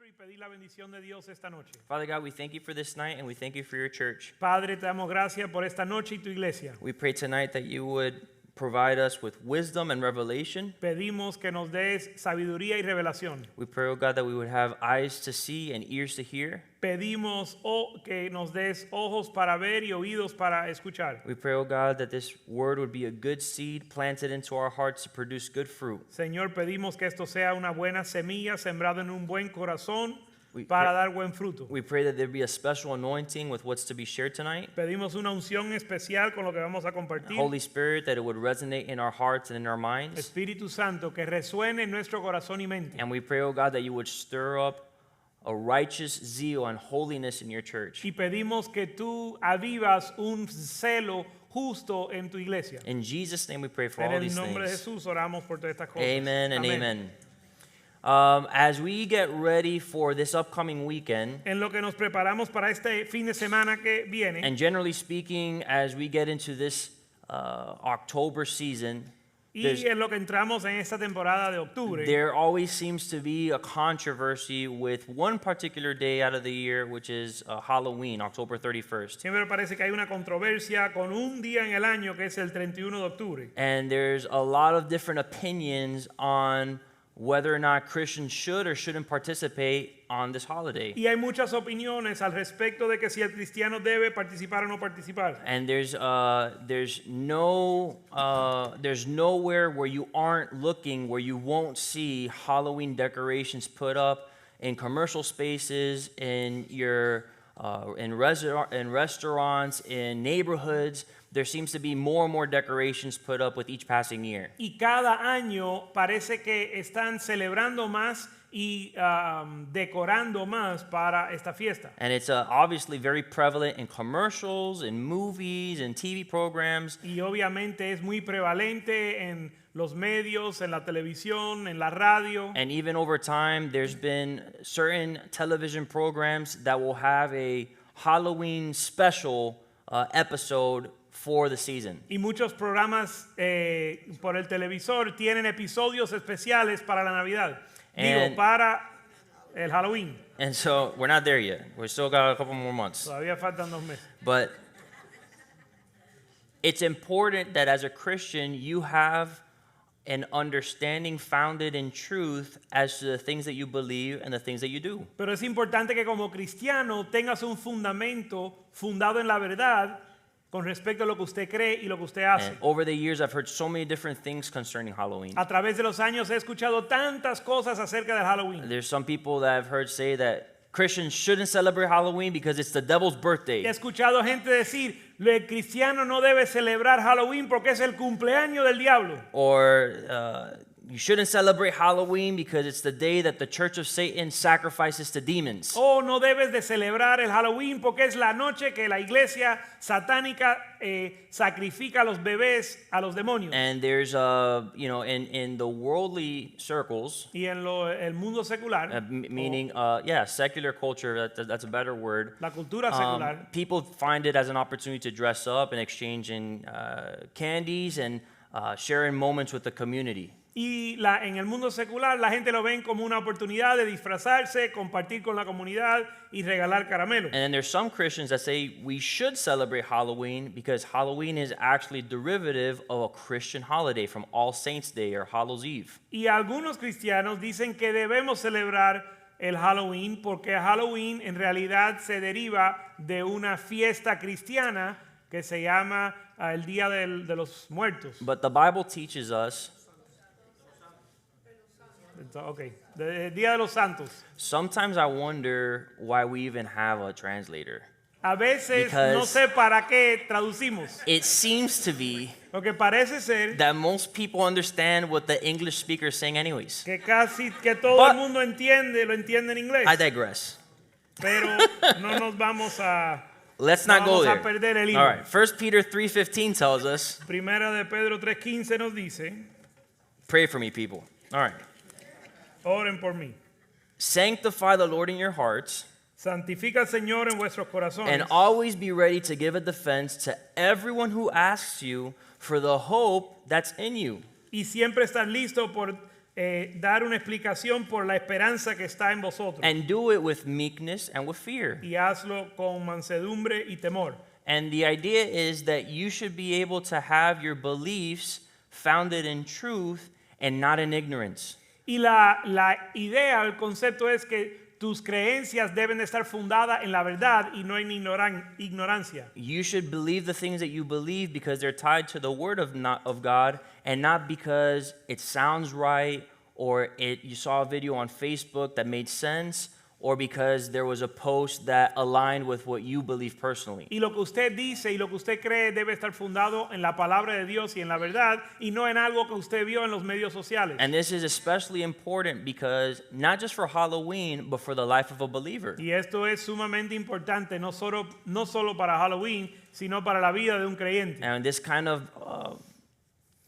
y pedir la bendición de Dios esta noche. Father God, we thank you for this night and we thank you for your church. Padre, te damos gracias por esta noche y tu iglesia. We pray tonight that you would provide us with wisdom and revelation. Pedimos que nos des sabiduría y revelación. We pray, oh God, that we would have eyes to see and ears to hear. Pedimos que nos des ojos para ver y oídos para escuchar. We pray, oh God, that this word would be a good seed planted into our hearts to produce good fruit. Señor, pedimos que esto sea una buena semilla sembrada en un buen corazón We para pray- dar buen fruto. We pray that there be a special anointing with what's to be shared tonight. Pedimos una unción especial con lo que vamos a compartir. Holy Spirit, that it would resonate in our hearts and in our minds. Espíritu Santo, que resuene en nuestro corazón y mente. And we pray, oh God, that you would stir up a righteous zeal and holiness in your church. Y pedimos que tú avivas un celo justo en tu iglesia. In Jesus' name we pray for En all el these nombre de things. Jesús oramos por todas estas cosas. Amen and Amén. amen. As we get ready for this upcoming weekend, En lo que nos preparamos para este fin de semana que viene, and generally speaking, as we get into this October season, y en lo que entramos en esta temporada de octubre, there always seems to be a controversy with one particular day out of the year, which is Halloween, October 31st. siempre parece que hay una controversia con un día en el año que es el 31 de octubre. And there's a lot of different opinions on whether or not Christians should or shouldn't participate on this holiday. Y hay muchas opiniones al respecto de que si el cristiano debe participar o no participar. And there's nowhere where you aren't looking where you won't see Halloween decorations put up in commercial spaces, in your in restaurants, in neighborhoods. There seems to be more and more decorations put up with each passing year. Y cada año parece que están celebrando más y decorando más para esta fiesta. And it's obviously very prevalent in commercials, in movies, and TV programs. Y obviamente es muy prevalente en los medios, en la televisión, en la radio. And even over time, there's been certain television programs that will have a Halloween special episode for the season. Y muchos programas por el televisor tienen episodios especiales para la Navidad. Digo, And- para el Halloween. And so we're not there yet. We still got a couple more months. Todavía faltan 2 meses. But it's important that as a Christian, you have an understanding founded in truth as to the things that you believe and the things that you do. Pero es importante que como cristiano tengas un fundamento fundado en la verdad con respecto a lo que usted cree y lo que usted hace. And over the years, I've heard so many different things concerning Halloween. A través de los años he escuchado tantas cosas acerca del Halloween. There's some people that I've heard say that Christians shouldn't celebrate Halloween because it's the devil's He birthday. escuchado gente decir, el cristiano no debe celebrar Halloween porque es el cumpleaños del diablo. Or you shouldn't celebrate Halloween because it's the day that the Church of Satan sacrifices to demons. O no debes de celebrar el Halloween porque es la noche que la iglesia satánica sacrifica a los bebés a los demonios. And there's, in the worldly circles, Y en el mundo secular, meaning, secular culture, that's a better word. la cultura secular, People find it as an opportunity to dress up and exchange in candies and sharing moments with the community. y en el mundo secular la gente lo ven como una oportunidad de disfrazarse, compartir con la comunidad y regalar caramelos. And then there's some Christians that say we should celebrate Halloween because Halloween is actually derivative of a Christian holiday from All Saints Day or Hallows Eve. Y algunos cristianos dicen que debemos celebrar el Halloween porque Halloween en realidad se deriva de una fiesta cristiana que se llama el Día de los Muertos. But the Bible teaches us Okay, el Día de los Santos. sometimes I wonder why we even have a translator. A veces Because- no sé para qué traducimos, It seems to be porque parece ser that most people understand what the English speaker is saying anyways. que que todo But- el mundo lo entiende en inglés, I digress. pero no nos vamos a Let's not go vamos a there. perder el hilo. All right. 1 Peter 3:15 tells us, Primera de Pedro 3:15 nos dice, pray for me, people. All right. oren por mí. Sanctify the Lord in your hearts, Santifica al Señor en vuestros corazones and always be ready to give a defense to everyone who asks you for the hope that's in you. y siempre estar listo dar una explicación por la esperanza que está en vosotros. And do it with meekness and with fear. Y hazlo con mansedumbre y temor. And the idea is that you should be able to have your beliefs founded in truth and not in ignorance. Y la idea, el concepto es que tus creencias deben de estar fundadas en la verdad y no en ignorancia. You should believe the things that you believe because they're tied to the word of God and not because it sounds right or you saw a video on Facebook that made sense or because there was a post that aligned with what you believe personally. Y lo que usted dice y lo que usted cree debe estar fundado en la palabra de Dios y en la verdad y no en algo que usted vio en los medios sociales. And this is especially important because not just for Halloween, but for the life of a believer. Y esto es sumamente importante, no solo para Halloween, sino para la vida de un creyente. And this kind of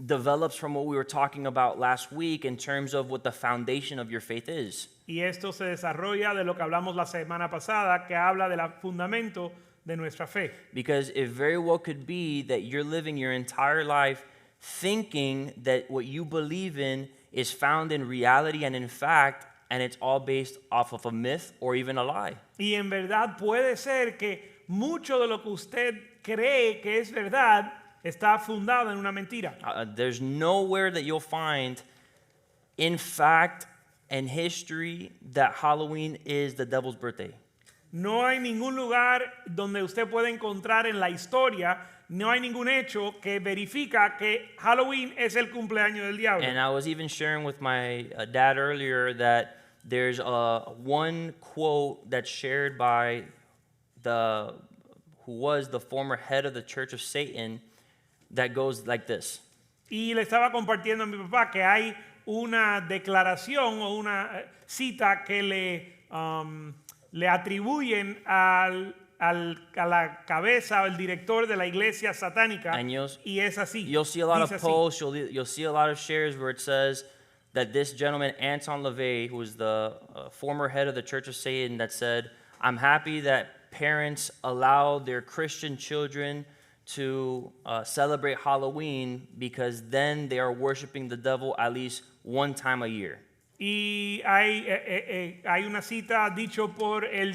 develops from what we were talking about last week in terms of what the foundation of your faith is. Y esto se desarrolla de lo que hablamos la semana pasada, que habla del fundamento de nuestra fe. Because it very well could be that you're living your entire life thinking that what you believe in is found in reality and in fact, and it's all based off of a myth or even a lie. Y en verdad puede ser que mucho de lo que usted cree que es verdad está fundado en una mentira. There's nowhere that you'll find in fact and history that Halloween is the devil's birthday. No hay ningún lugar donde usted pueda encontrar en la historia, no hay ningún hecho que verifica que Halloween es el cumpleaños del diablo. And I was even sharing with my dad earlier that there's one quote that's shared by who was the former head of the Church of Satan that goes like this. Y le estaba compartiendo a mi papá que hay una declaración o una cita que le atribuyen a la cabeza o el director de la iglesia satánica y es así. You'll see a lot of Dice así. posts, you'll see a lot of shares where it says that this gentleman, Anton LaVey, who was the former head of the Church of Satan, that said, I'm happy that parents allow their Christian children to celebrate Halloween because then they are worshiping the devil at least one time a year. Y hay una cita dicho por el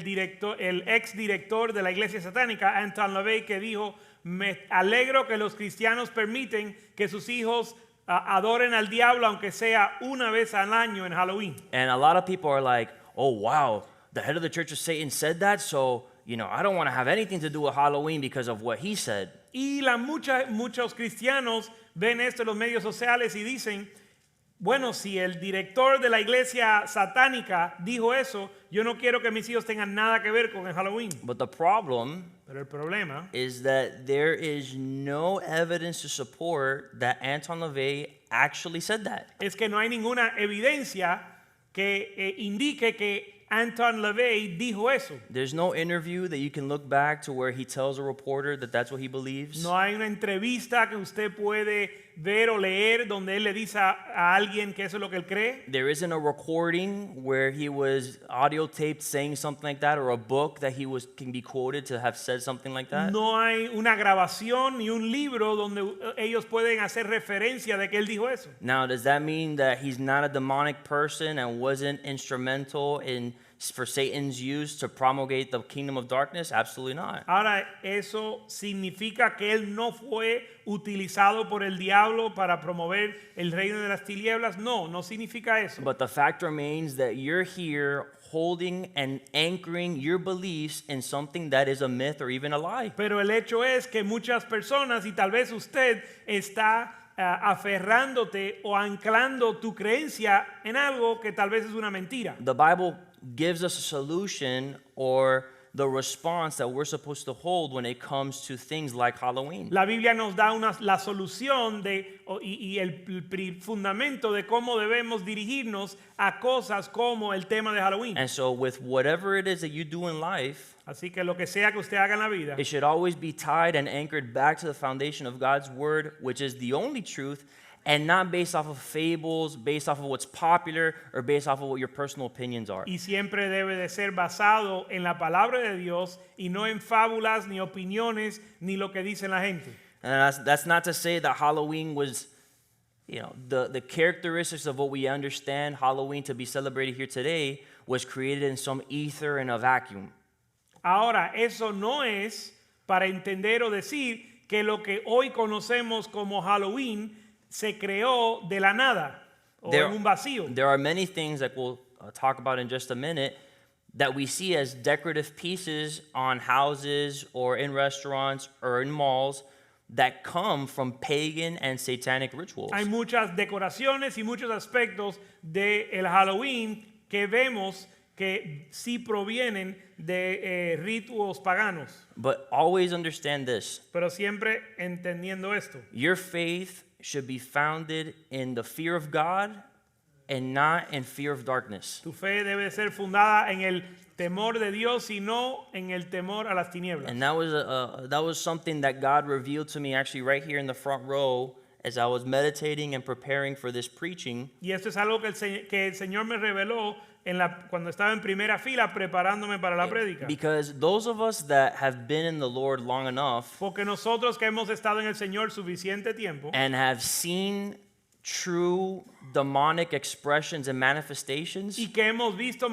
ex director de la iglesia satánica, Anton LaVey, que dijo, me alegro que los cristianos permiten que sus hijos adoren al diablo aunque sea una vez al año en Halloween. And a lot of people are like, oh wow, the head of the Church of Satan said that, so I don't want to have anything to do with Halloween because of what he said. Y muchos cristianos ven esto en los medios sociales y dicen, bueno, si el director de la iglesia satánica dijo eso, yo no quiero que mis hijos tengan nada que ver con el Halloween. But the problem Pero el problema is that there is no evidence to support that Anton LaVey actually said that. es que no hay ninguna evidencia que indique que Anton LaVey dijo eso. There's no interview that you can look back to where he tells a reporter that that's what he believes. No hay una entrevista que usted puede ver o leer donde él le dice a alguien que eso es lo que él cree. There isn't a recording where he was audio taped saying something like that or a book that can be quoted to have said something like that. No hay una grabación ni un libro donde ellos pueden hacer referencia de que él dijo eso. Now, does that mean that he's not a demonic person and wasn't instrumental for Satan's use to promulgate the kingdom of darkness? Absolutely not. Ahora, ¿eso significa que él no fue utilizado por el diablo para promover el reino de las tinieblas? No, no significa eso. But the fact remains that you're here holding and anchoring your beliefs in something that is a myth or even a lie. Pero el hecho es que muchas personas, y tal vez usted está aferrándote o anclando tu creencia en algo que tal vez es una mentira. The Bible gives us a solution or the response that we're supposed to hold when it comes to things like Halloween. La Biblia nos da la solución y el fundamento de cómo debemos dirigirnos a cosas como el tema de Halloween. And so with whatever it is that you do in life, Así que lo que sea que usted haga en la vida, it should always be tied and anchored back to the foundation of God's word, which is the only truth, and not based off of fables, based off of what's popular, or based off of what your personal opinions are. y siempre debe de ser basado en la palabra de Dios y no en fábulas, ni opiniones, ni lo que dice la gente. And that's not to say that Halloween was you know, the characteristics of what we understand Halloween to be celebrated here today was created in some ether in a vacuum. Ahora, eso no es para entender o decir que lo que hoy conocemos como Halloween se creó de la nada o en un vacío. There are many things that we'll talk about in just a minute that we see as decorative pieces on houses or in restaurants or in malls that come from pagan and satanic rituals. Hay muchas decoraciones y muchos aspectos del Halloween que vemos que sí provienen de rituales paganos. But always understand this. Pero siempre entendiendo esto. Your faith should be founded in the fear of God and not in fear of darkness. Tu fe debe ser fundada en el temor de Dios y no en el temor a las tinieblas. And that was something that God revealed to me actually right here in the front row as I was meditating and preparing for this preaching. Y esto es algo que el Señor me reveló cuando estaba en primera fila preparándome para la prédica. Because those of us that have been in the Lord long enough Porque nosotros que hemos estado en el Señor suficiente tiempo and have seen true demonic expressions and manifestations, y que hemos visto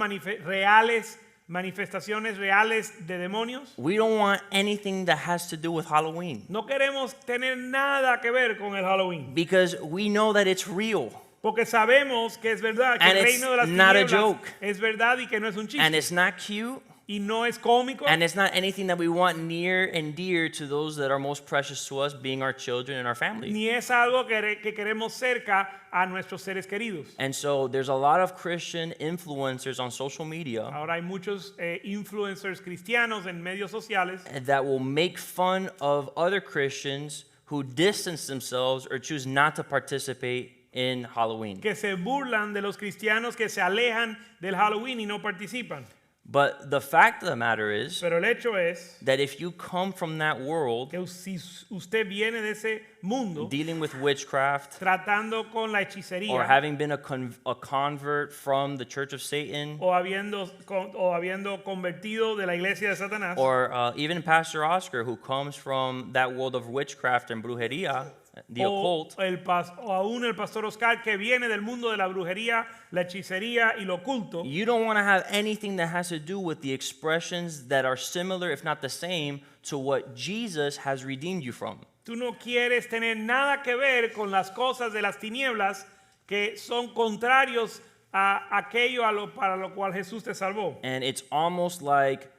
manifestaciones reales de demonios, we don't want anything that has to do with Halloween. no queremos tener nada que ver con el Halloween. Because we know that it's real. Porque sabemos que es verdad, que And el it's reino de las not a tinieblas joke. es verdad y que no es un And chiste. it's not cute. Y no es cómico. And it's not anything that we want near and dear to those that are most precious to us, being our children and our family. Ni es algo que queremos cerca a nuestros seres queridos. And so there's a lot of Christian influencers on social media Ahora hay muchos influencers cristianos en medios sociales that will make fun of other Christians who distance themselves or choose not to participate in Halloween. que se burlan de los cristianos que se alejan del Halloween y no participan. But the fact of the matter is Pero el hecho es that if you come from that world que si usted viene de ese mundo dealing with witchcraft tratando con la or hechicería having been a convert from the Church of Satan, o habiendo convertido de la iglesia de Satanás, or even Pastor Oscar, who comes from that world of witchcraft and brujeria, the occult, o aún el pastor Oscar que viene del mundo de la brujería, la hechicería y lo oculto, you don't want to have anything that has to do with the expressions that are similar, if not the same, to what Jesus has redeemed you from. tú no quieres tener nada que ver con las cosas de las tinieblas que son contrarios a aquello para lo cual Jesús te salvó. And it's almost like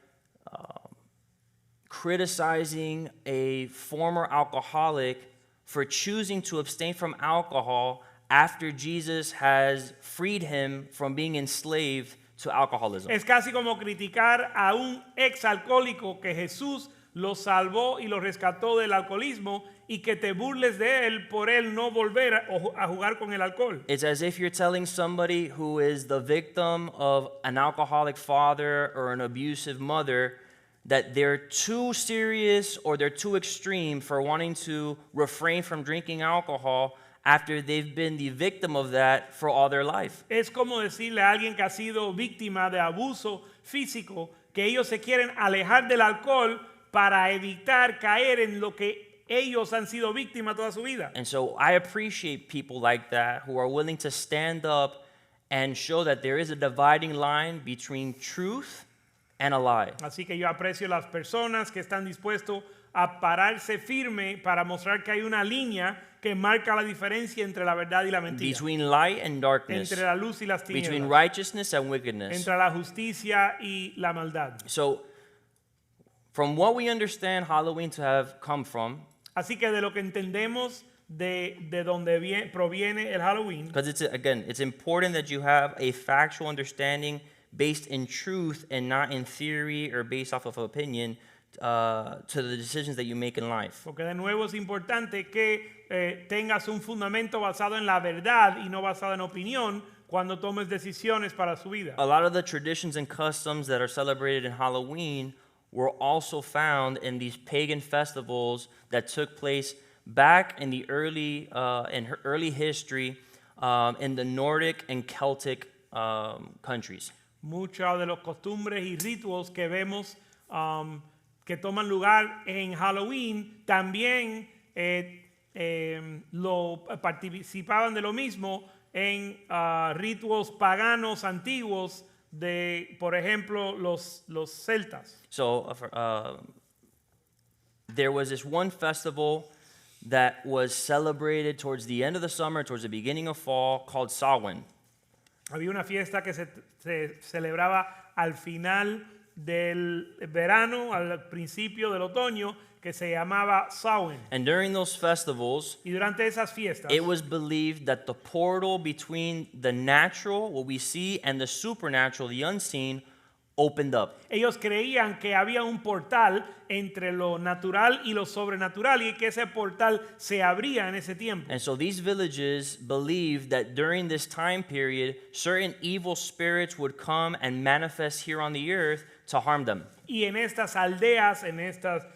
criticizing a former alcoholic for choosing to abstain from alcohol after Jesus has freed him from being enslaved to alcoholism. Es casi como criticar a un ex alcohólico que Jesús lo salvó y lo rescató del alcoholismo y que te burles de él por él no volver a jugar con el alcohol. It's as if you're telling somebody who is the victim of an alcoholic father or an abusive mother that they're too serious or they're too extreme for wanting to refrain from drinking alcohol after they've been the victim of that for all their life. Es como decirle a alguien que ha sido víctima de abuso físico que ellos se quieren alejar del alcohol para evitar caer en lo que ellos han sido víctimas toda su vida. And so I appreciate people like that who are willing to stand up and show that there is a dividing line between truth and a lie. Así que yo aprecio las personas que están dispuestos a pararse firme para mostrar que hay una línea que marca la diferencia entre la verdad y la mentira. Between light and darkness. Entre la luz y las Between tinieblas. righteousness and wickedness. Entre la justicia y la maldad. So, from what we understand Halloween to have come from, Así que de lo que entendemos de donde proviene el Halloween, because it's important that you have a factual understanding based in truth and not in theory or based off of opinion to the decisions that you make in life. porque de nuevo es importante que tengas un fundamento basado en la verdad y no basado en opinión cuando tomes decisiones para su vida. A lot of the traditions and customs that are celebrated in Halloween were also found in these pagan festivals that took place back in the early history in the Nordic and Celtic countries. Muchos de los costumbres y rituales que vemos que toman lugar en Halloween también participaban de lo mismo en ritos paganos antiguos de, por ejemplo, los celtas. So there was this one festival that was celebrated towards the end of the summer, towards the beginning of fall, called Samhain. Había una fiesta que se celebraba al final del verano, al principio del otoño, que se llamaba Samhain. And during those festivals, Y durante esas fiestas, it was believed that the portal between the natural, what we see, and the supernatural, the unseen, opened up. ellos creían que había un portal entre lo natural y lo sobrenatural y que ese portal se abría en ese tiempo. And so these villages believed that during this time period, certain evil spirits would come and manifest here on the earth to harm them. Y en estas aldeas, en estas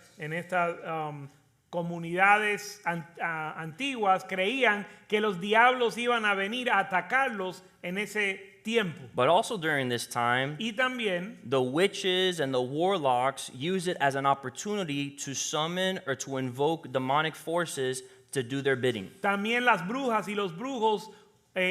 comunidades antiguas, creían que los diablos iban a venir a atacarlos en ese tiempo. But also during this time, Y también the witches and the warlocks use it as an opportunity to summon or to invoke demonic forces to do their bidding. También las brujas y los brujos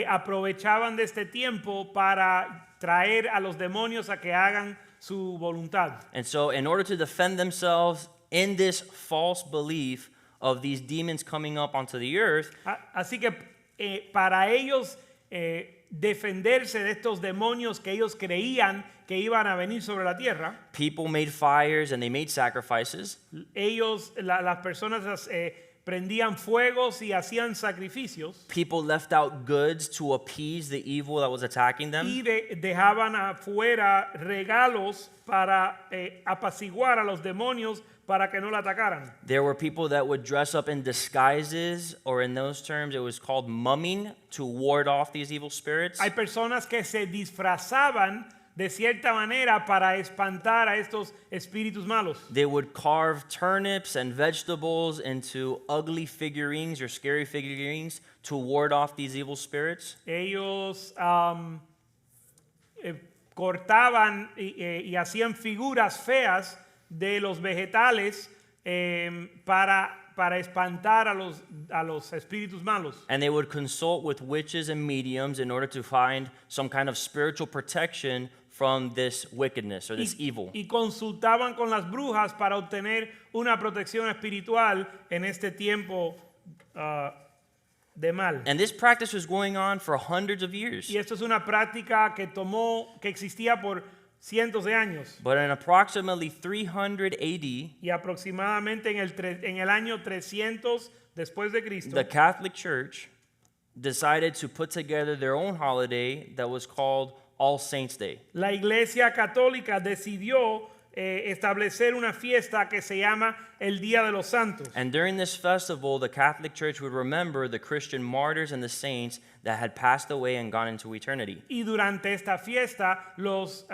aprovechaban de este tiempo para traer a los demonios a que hagan su voluntad. And so, in order to defend themselves in this false belief of these demons coming up onto the earth, Así que para ellos defenderse de estos demonios que ellos creían que iban a venir sobre la tierra, people made fires and they made sacrifices. las personas prendían fuegos y hacían sacrificios People left out goods to appease the evil that was attacking them. y dejaban afuera regalos para apaciguar a los demonios para que no la atacaran. There were people that would dress up in disguises, or in those terms, it was called mumming, to ward off these evil spirits. Hay personas que se disfrazaban de cierta manera para espantar a estos espíritus malos. They would carve turnips and vegetables into ugly figurines or scary figurines to ward off these evil spirits. Ellos cortaban y hacían figuras feas de los vegetales para espantar a los espíritus malos. And they would consult with witches and mediums in order to find some kind of spiritual protection from this wickedness or this evil. Y consultaban con las brujas para obtener una protección espiritual en este tiempo de mal. And this practice was going on for hundreds of years. Y esto es una práctica que existía por cientos de años. But in approximately 300 AD, Y aproximadamente en el año 300 después de Cristo, the Catholic Church decided to put together their own holiday that was called All Saints' Day. la Iglesia Católica decidió establecer una fiesta que se llama el Día de los Santos. And during this festival, the Catholic Church would remember the Christian martyrs and the saints that had passed away and gone into eternity. Y durante esta fiesta los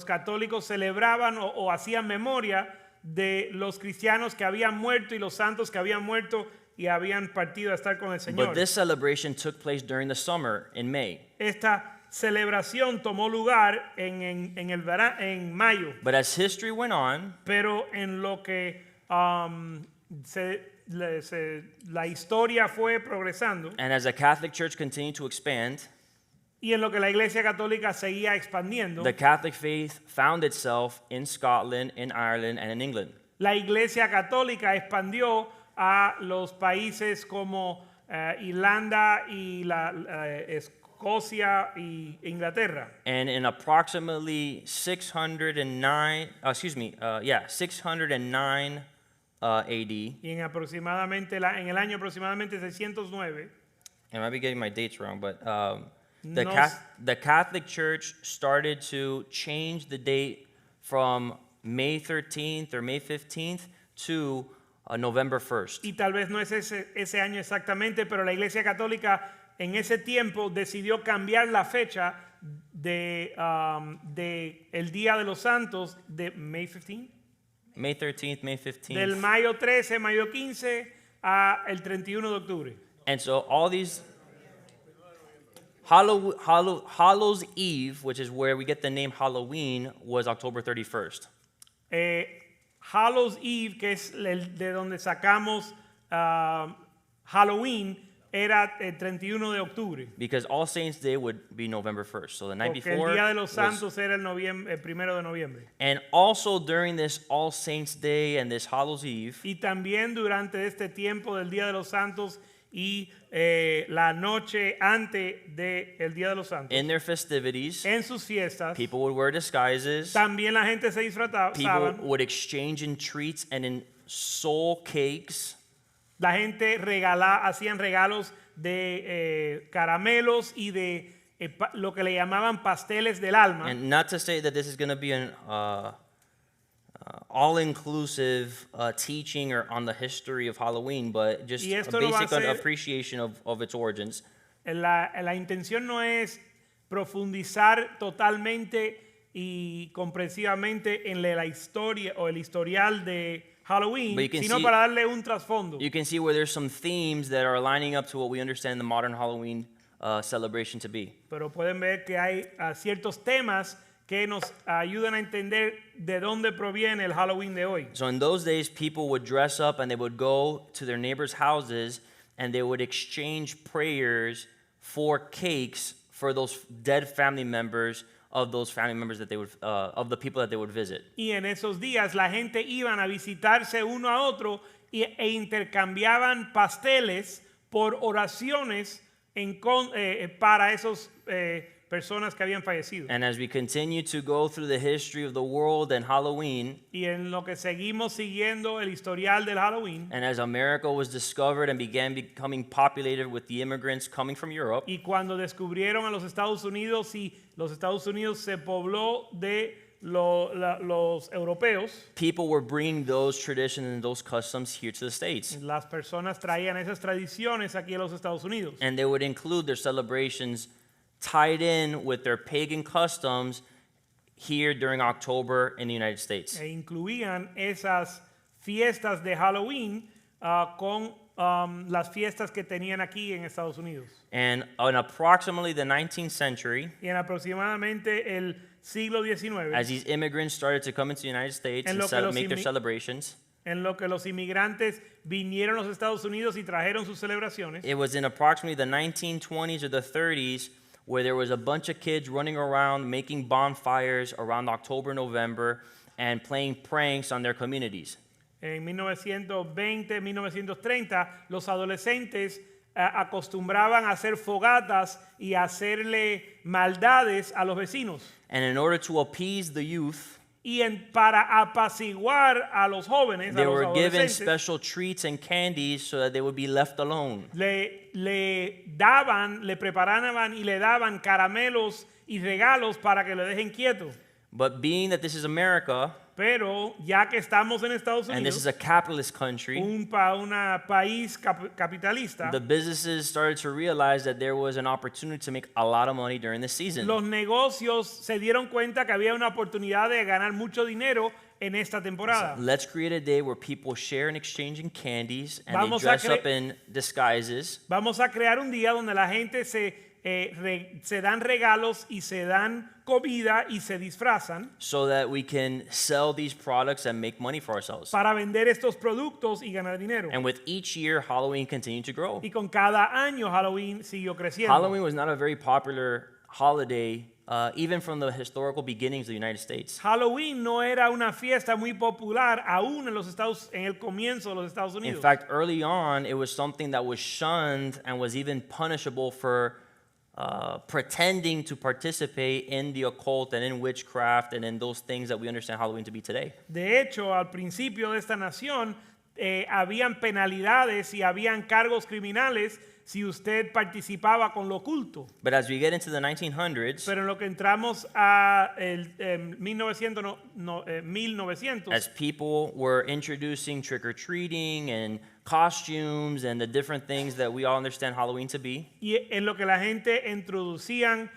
católicos celebraban o hacían memoria de los cristianos que habían muerto y los santos que habían muerto y habían partido a estar con el Señor. But this celebration took place during the summer in May. Esta celebración tomó lugar en mayo, But as history went on, pero en lo que la historia fue progresando and as the Catholic Church continued to expand, y en lo que la Iglesia Católica seguía expandiendo, the Catholic faith found itself in Scotland, in Ireland, and in England. la Iglesia Católica expandió a los países como Irlanda y Escocia y Inglaterra. And in approximately 609 AD, Y en el año aproximadamente 609, I might be getting my dates wrong, but No the Catholic Church started to change the date from May 13th or May 15th to November 1st. y tal vez no es ese año exactamente, pero la Iglesia Católica en ese tiempo decidió cambiar la fecha de el Día de los Santos de May 15, May 13th, May 15th. del mayo 13, mayo 15 a el 31 de octubre. And so all these Hallows Eve, which is where we get the name Halloween, was October 31st. Hallows Eve, que es de donde sacamos Halloween era el 31 de octubre. because All Saints Day would be November 1st. So the night Porque el before Día de los was- Santos era el 1 de noviembre. and also during this All Saints Day and this Hallows Eve, Y también durante este tiempo del Día de los Santos y la noche antes del Día de los Santos, in their festivities, en sus fiestas, people would wear disguises. también la gente se disfrazaba. People would exchange in treats and in soul cakes. La gente hacían regalos de caramelos y de lo que le llamaban pasteles del alma. And not to say that this is going to be an all-inclusive teaching or on the history of Halloween, but just Y a esto no va a basic ser- appreciation of its origins. La intención no es profundizar totalmente y comprensivamente en la historia o el historial de Halloween, But you can sino see- para darle un trasfondo. You can see where there's some themes that are lining up to what we understand the modern Halloween celebration to be. Pero pueden ver que hay ciertos temas que nos ayudan a entender de dónde proviene el Halloween de hoy. So in those days, people would dress up and they would go to their neighbors' houses and they would exchange prayers for cakes for those dead family members of those family members that they would of the people that they would visit. Y en esos días la gente iban a visitarse uno a otro e intercambiaban pasteles por oraciones para esas personas que habían fallecido. And as we continue to go through the history of the world and Halloween, Y en lo que seguimos siguiendo el historial del Halloween, and as America was discovered and began becoming populated with the immigrants coming from Europe, y cuando descubrieron a los Estados Unidos y los Estados Unidos se pobló de los europeos, people were bringing those traditions and those customs here to the States. las personas traían esas tradiciones aquí a los Estados Unidos. And they would include their celebrations tied in with their pagan customs here during October in the United States. E incluían esas fiestas de Halloween con las fiestas que tenían aquí en Estados Unidos. And in approximately the 19th century, Y en aproximadamente el siglo XIX, as these immigrants started to come into the United States En and lo que los make their inmi- celebrations, en lo que los inmigrantes vinieron a los Estados Unidos y trajeron sus celebraciones, it was in approximately the 1920s or the 30s where there was a bunch of kids running around making bonfires around October, November, and playing pranks on their communities. en 1920, 1930, los adolescentes acostumbraban a hacer fogatas y a hacerle maldades a los vecinos. And in order to appease the youth, Y para apaciguar a los jóvenes, a they los were given adolescentes, special treats and candies so that they would be left alone. le preparaban y le daban caramelos y regalos para que lo dejen quieto. But being that this is America, Pero ya que estamos en Estados and this is Unidos, a capitalist country, un país capitalista, the businesses started to realize that there was an opportunity to make a lot of money during this season. los negocios se dieron cuenta que había una oportunidad de ganar mucho dinero en esta temporada. Let's create a day where people share and exchange in candies and Vamos they a dress up in disguises Vamos a crear un día donde la gente se dan regalos y se dan comida y se disfrazan so that we can sell these products and make money for ourselves. para vender estos productos y ganar dinero. And with each year, Halloween continued to grow. Y con cada año Halloween siguió creciendo. Halloween was not a very popular holiday, even from the historical beginnings of the United States. Halloween no era una fiesta muy popular aún en el comienzo de los Estados In Unidos. fact, early on, it was something that was shunned and was even punishable for pretending to participate in the occult and in witchcraft and in those things that we understand Halloween to be today. De hecho, al principio de esta nación habían penalidades y habían cargos criminales si usted participaba con lo oculto. But as we get into the 1900s, Pero en lo que entramos a 1900, as people were introducing trick-or-treating and costumes and the different things that we all understand Halloween to be, y en lo que la gente introducían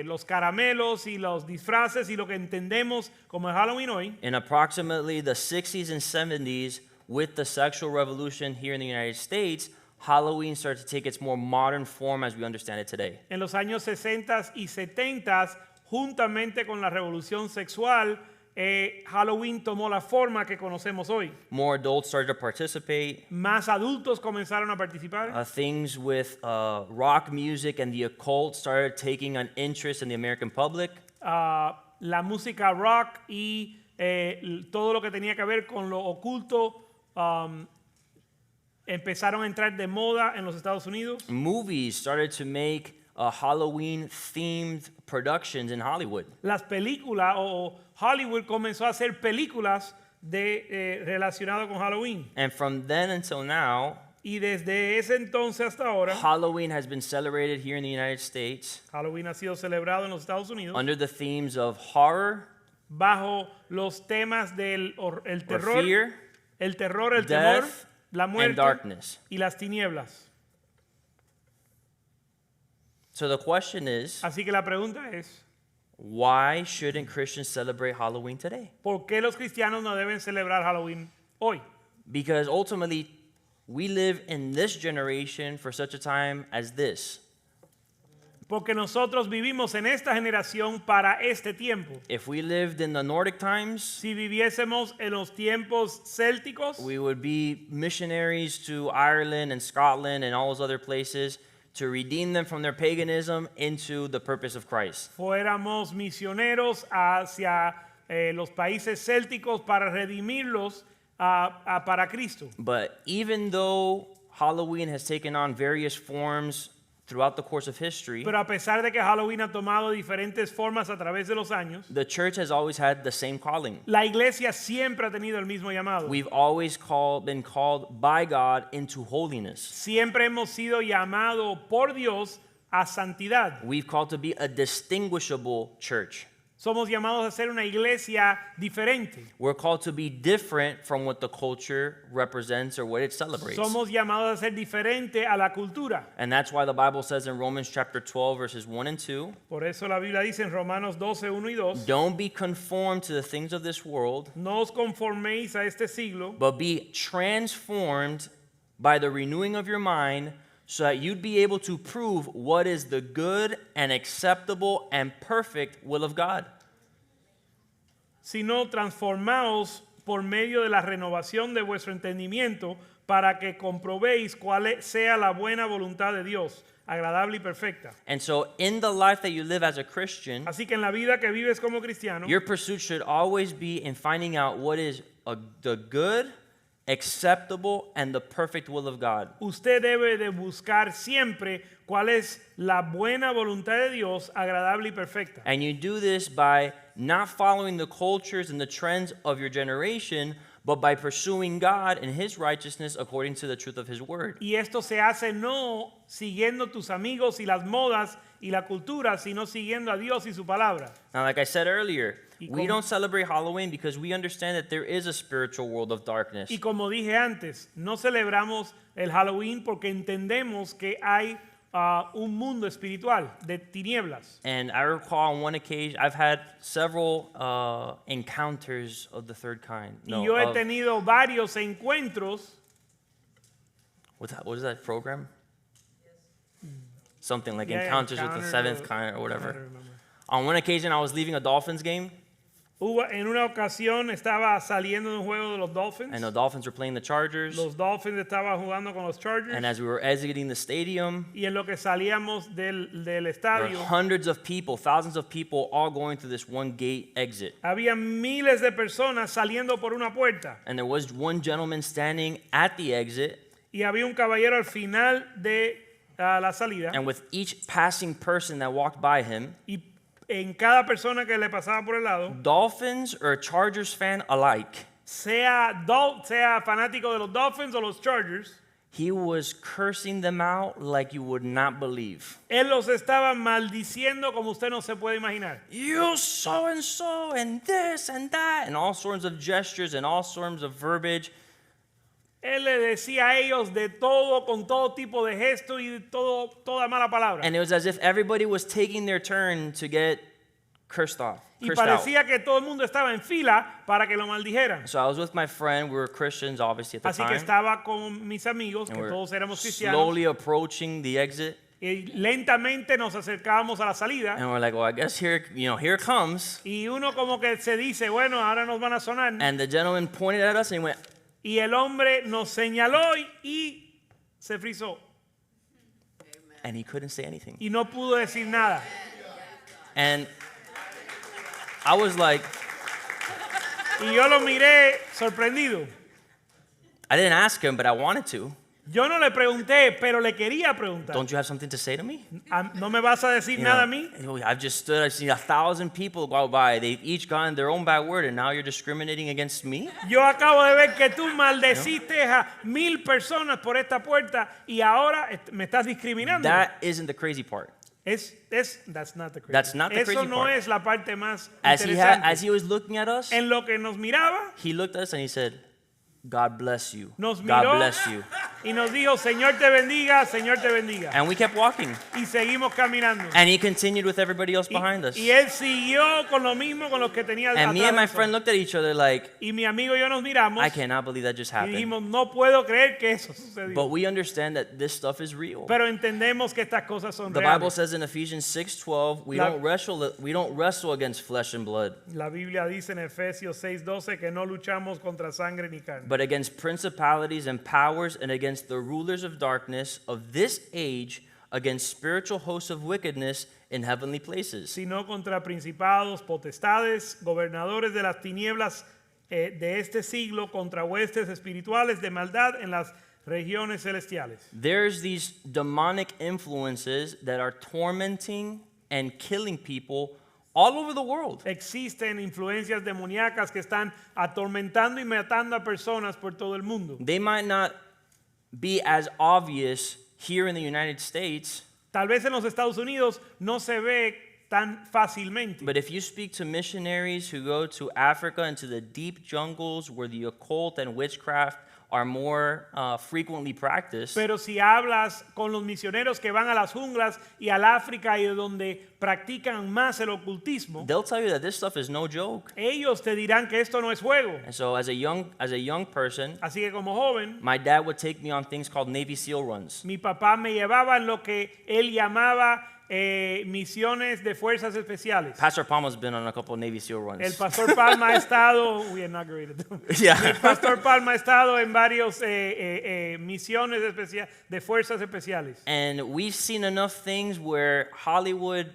los caramelos y los disfraces y lo que entendemos como el Halloween hoy, in approximately the 60s and 70s, with the sexual revolution here in the United States, Halloween started to take its more modern form as we understand it today. en los años 60 y 70, juntamente con la revolución sexual, Halloween tomó la forma que conocemos hoy. More adults started to participate. Más adultos comenzaron a participar. Things with rock music and the occult started taking an interest in the American public. La música rock y todo lo que tenía que ver con lo oculto empezaron a entrar de moda en los Estados Unidos. Movies started to make Halloween-themed productions in Hollywood. Las películas o Hollywood comenzó a hacer películas relacionadas con Halloween. And from then until now, Y desde ese entonces hasta ahora, Halloween has been celebrated here in the United States Halloween ha sido celebrado en los Estados Unidos under the themes of horror, bajo los temas del el terror, fear, el temor, la and muerte darkness. y las tinieblas. So the question is, Así que la pregunta es, why shouldn't Christians celebrate Halloween today? ¿por qué los cristianos no deben celebrar Halloween hoy? Because ultimately, we live in this generation for such a time as this. Porque nosotros vivimos en esta generación para este tiempo. If we lived in the Nordic times, Si viviésemos en los tiempos célticos, we would be missionaries to Ireland and Scotland and all those other places to redeem them from their paganism into the purpose of Christ. fuéramos misioneros hacia los países célticos para redimirlos para Cristo. But even though Halloween has taken on various forms throughout the course of history, Pero a pesar de que Halloween ha tomado diferentes formas a través de los años, the church has always had the same calling. la iglesia siempre ha tenido el mismo llamado. We've always been called by God into holiness. Siempre hemos sido llamados por Dios a santidad. We've called to be a distinguishable church. Somos llamados a ser una iglesia diferente. We're called to be different from what the culture represents or what it celebrates. Somos llamados a ser diferente a la cultura. And that's why the Bible says in Romans chapter 12 verses 1 and 2, Por eso la Biblia dice en Romanos 12, 1 y 2, don't be conformed to the things of this world, no os conforméis a este siglo, but be transformed by the renewing of your mind, so that you'd be able to prove what is the good and acceptable and perfect will of God. sino transformaos por medio de la renovación de vuestro entendimiento para que comprobéis cuál sea la buena voluntad de Dios, agradable y perfecta. And so in the life that you live as a Christian, Así que en la vida que vives como cristiano, your pursuit should always be in finding out what is the good, acceptable, and the perfect will of God. usted debe de buscar siempre cuál es la buena voluntad de Dios, agradable y perfecta. And you do this by not following the cultures and the trends of your generation, but by pursuing God and His righteousness according to the truth of His word. Y esto se hace no siguiendo tus amigos y las modas y la cultura, sino siguiendo a Dios y su palabra. Now, like I said earlier, Y we como- don't celebrate Halloween because we understand that there is a spiritual world of darkness. Y como dije antes, no celebramos el Halloween porque entendemos que hay un mundo espiritual de tinieblas. And I recall on one occasion, I've had several encounters of the third kind. Y yo he of- tenido varios encuentros. what is that program? Something like Yeah, Encounters with the Encounter Seventh the- Kind or I whatever. don't remember. On one occasion, I was leaving a Dolphins game, En una ocasión estaba saliendo de un juego de los Dolphins. and the Dolphins were playing the Chargers. Los Dolphins estaban jugando con los Chargers. And as we were exiting the stadium, Y en lo que salíamos del there were estadio, hundreds of people, thousands of people, all going through this one gate exit. había miles de personas saliendo por una puerta. And there was one gentleman standing at the exit, Y había un caballero al final de la salida. and with each passing person that walked by him, Y en cada persona que le pasaba por el lado, Dolphins or Chargers fan alike, sea fanático de los Dolphins o los Chargers, he was cursing them out like you would not believe. él los estaba maldiciendo como usted no se puede imaginar. You so and this and that, and all sorts of gestures and all sorts of verbiage. Él le decía a ellos de todo, con todo tipo de gesto y de toda mala palabra. And it was as if everybody was taking their turn to get cursed out. Y parecía que todo el mundo estaba en fila para que lo maldijeran. So I was with my friend. We were Christians, obviously, at the Así que time. estaba con mis amigos, And que we're todos éramos cristianos, slowly approaching the exit. Y lentamente nos acercábamos a la salida. And we're like, well, I guess here it comes. Y uno como que se dice, bueno, ahora nos van a sonar. And the gentleman pointed at us and he went, Y el hombre nos señaló y se frizó. and he couldn't say anything. Y no pudo decir nada. And I was like, Y yo lo miré sorprendido. I didn't ask him, but I wanted to. Yo no le pregunté, pero le quería preguntar. Don't you have something to say to me? ¿No me vas a decir You nada a know, mí? I've just stood, I've seen 1,000 people go by. They've each gotten their own bad word, and now you're discriminating against me? Yo acabo de ver que tú maldeciste a 1,000 personas por esta puerta y ahora me estás discriminando. That isn't the crazy part. That's not the crazy. That's not the Eso crazy no part. es la parte más As interesante. he was looking at us, En lo que nos miraba, he looked at us and he said, God bless you. nos God miró bless you. y nos dijo, Señor te bendiga, Señor te bendiga. And we kept walking. Y seguimos caminando. And he continued with everybody else behind us. Y él siguió con lo mismo con los que tenía And me atrás and de my nosotros. friend looked at each other like, Y mi amigo y yo nos miramos I cannot believe that just y happened. dijimos, no puedo creer que eso sucedió. But we understand that this stuff is real. Pero entendemos que estas cosas son The Bible reales. says in Ephesians 6:12, we La- don't wrestle against flesh and blood, La Biblia dice en Efesios 6:12 que no luchamos contra sangre ni carne, but against principalities and powers and against the rulers of darkness of this age, against spiritual hosts of wickedness in heavenly places. sino contra principados, potestades, gobernadores de las tinieblas de este siglo, contra huestes espirituales de maldad en las regiones celestiales. There's these demonic influences that are tormenting and killing people all over the world. Existen influencias demoníacas que están atormentando y matando a personas por todo el mundo. They might not be as obvious here in the United States, Tal vez en los Estados Unidos no se ve tan fácilmente. but if you speak to missionaries who go to Africa and to the deep jungles where the occult and witchcraft are more frequently practiced, Pero si hablas con los misioneros que van a las junglas y al África y donde practican más el ocultismo, they'll tell you that this stuff is no joke. ellos te dirán que esto no es juego. And so as a young person, Así que como joven, my dad would take me on things called Navy SEAL runs. mi papá me llevaba en lo que él llamaba misiones de fuerzas especiales. Pastor Palma's been on a couple of Navy SEAL El runs. pastor Palma ha estado, we inaugurated them. Yeah. El pastor Palma ha estado en varios misiones de fuerzas especiales. And we've seen enough things where Hollywood,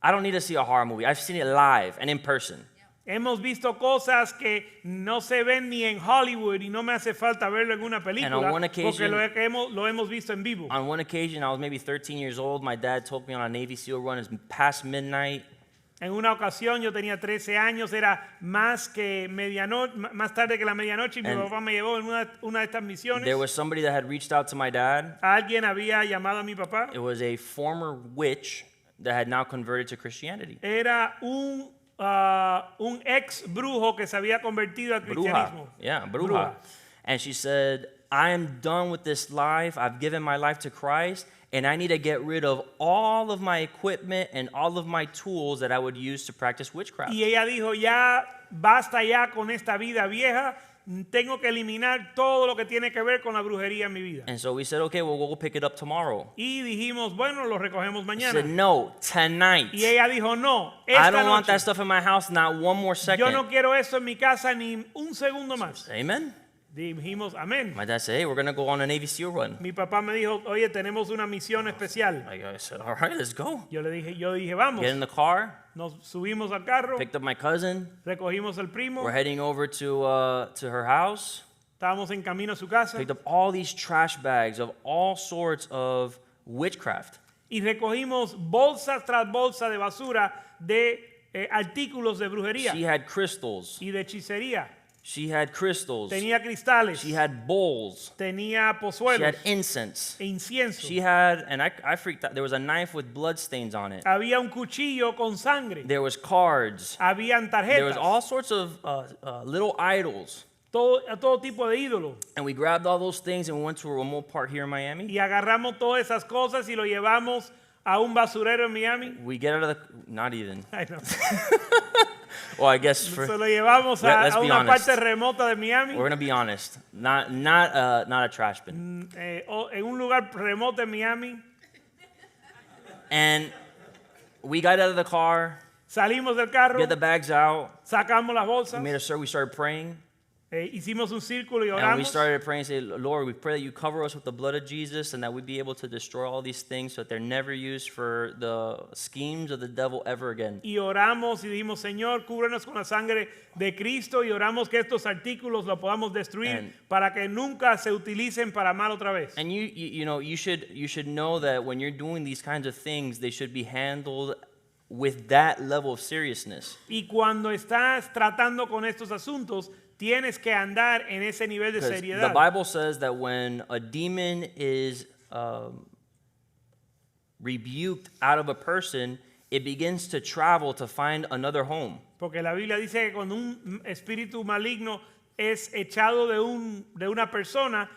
I don't need to see a horror movie. I've seen it live and in person. Hemos visto cosas que no se ven ni en Hollywood y no me hace falta verlo en una película one occasion- porque lo hemos visto en vivo. On one occasion, I was maybe 13 years old. My dad took me on a Navy SEAL run. It's past midnight. En una ocasión yo tenía 13 años, era más tarde que la medianoche y mi And papá me llevó en una de estas misiones. There was somebody that had reached out to my dad. Alguien había llamado a mi papá. It was a former witch that had now converted to Christianity. Era un ex brujo que se había convertido al Bruja. cristianismo. Yeah, bruja. Bruja. And she said, I am done with this life. I've given my life to Christ, and I need to get rid of all of my equipment and all of my tools that I would use to practice witchcraft. Y ella dijo, ya basta ya con esta vida vieja, tengo que eliminar todo lo que tiene que ver con la brujería en mi vida. And so we said, okay, well, we'll pick it up tomorrow. Y dijimos, bueno, lo recogemos She said, mañana. no, tonight. Y ella dijo, no, I esta don't want noche. that stuff in my house, not one more Yo second. no quiero eso en mi casa ni un segundo más. Amen? Dijimos, amén. My dad said, hey, we're going to go on a Navy SEAL run. Mi papá me dijo, oye, tenemos una misión especial. I said, all right, let's go. Yo dije, vamos. Get in the car, Nos subimos al carro, picked up my cousin. recogimos al primo, We're heading over to her house. estábamos en camino a su casa Picked up all these trash bags of all sorts of witchcraft. y recogimos bolsa tras bolsa de basura de artículos de brujería She had crystals. y de hechicería. She had crystals. Tenía cristales, She had bowls. tenía She pozuelos, had incense. e incienso. She had, and I freaked out, there was a knife with blood stains on it. Había un cuchillo con sangre. There was cards. Habían There was tarjetas. all sorts of little idols. Todo tipo de ídolos. And we grabbed all those things and we went to a remote part here in Miami. Y agarramos todas esas cosas y lo llevamos a un basurero en Miami. We get out of the, not even. Ay, no. Well, I guess for, Se lo llevamos Let's a be una honest. parte remota de Miami, we're gonna be honest, not a trash bin. o en un lugar remoto en Miami. And we got out of the car, Salimos del carro, get the bags out. sacamos las We bolsas, made we started praying, hicimos un círculo y and we oramos. started praying. Say, Lord, we pray that you cover us with the blood of Jesus, and that we be able to destroy all these things, so that they're never used for the schemes of the devil ever again. Y oramos y dijimos, Señor, cúbrenos con la sangre de Cristo y oramos que estos artículos los podamos destruir And- para que nunca se utilicen para mal otra vez. And you know you should know that when you're doing these kinds of things, they should be handled with that level of seriousness. Y cuando estás tratando con estos asuntos, tienes que andar en ese nivel de Because the seriedad. Bible says that when a demon is rebuked out of a person, it begins to travel to find another home. Porque la Biblia dice que cuando un espíritu maligno es echado de una persona,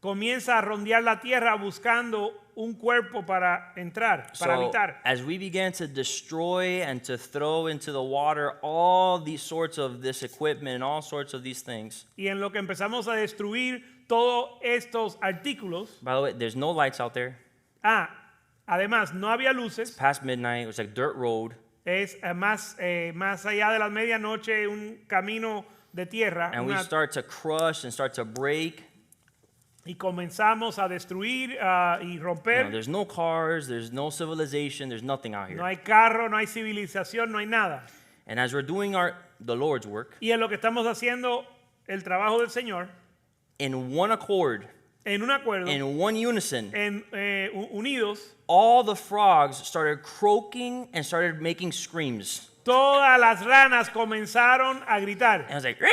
comienza a rondear la tierra buscando un cuerpo para entrar, para So habitar. as we began to destroy and to throw into the water all these sorts of this equipment and all sorts of these things. Y en lo que empezamos a destruir todos estos artículos, By the way, there's no lights out there. además no había luces, Past midnight, it was like dirt road. es más allá de la medianoche un camino de tierra, And we start to crush and start to break. y comenzamos a destruir y romper. There's no cars, there's no civilization, there's nothing out No here. hay carro, no hay civilización, no hay nada. And as we're doing the Lord's work, Y en lo que estamos haciendo el trabajo del Señor, in one accord, en un acuerdo, in one unison, unidos, all the frogs started croaking and started making screams. todas las ranas comenzaron a gritar, And I was like, "Ree,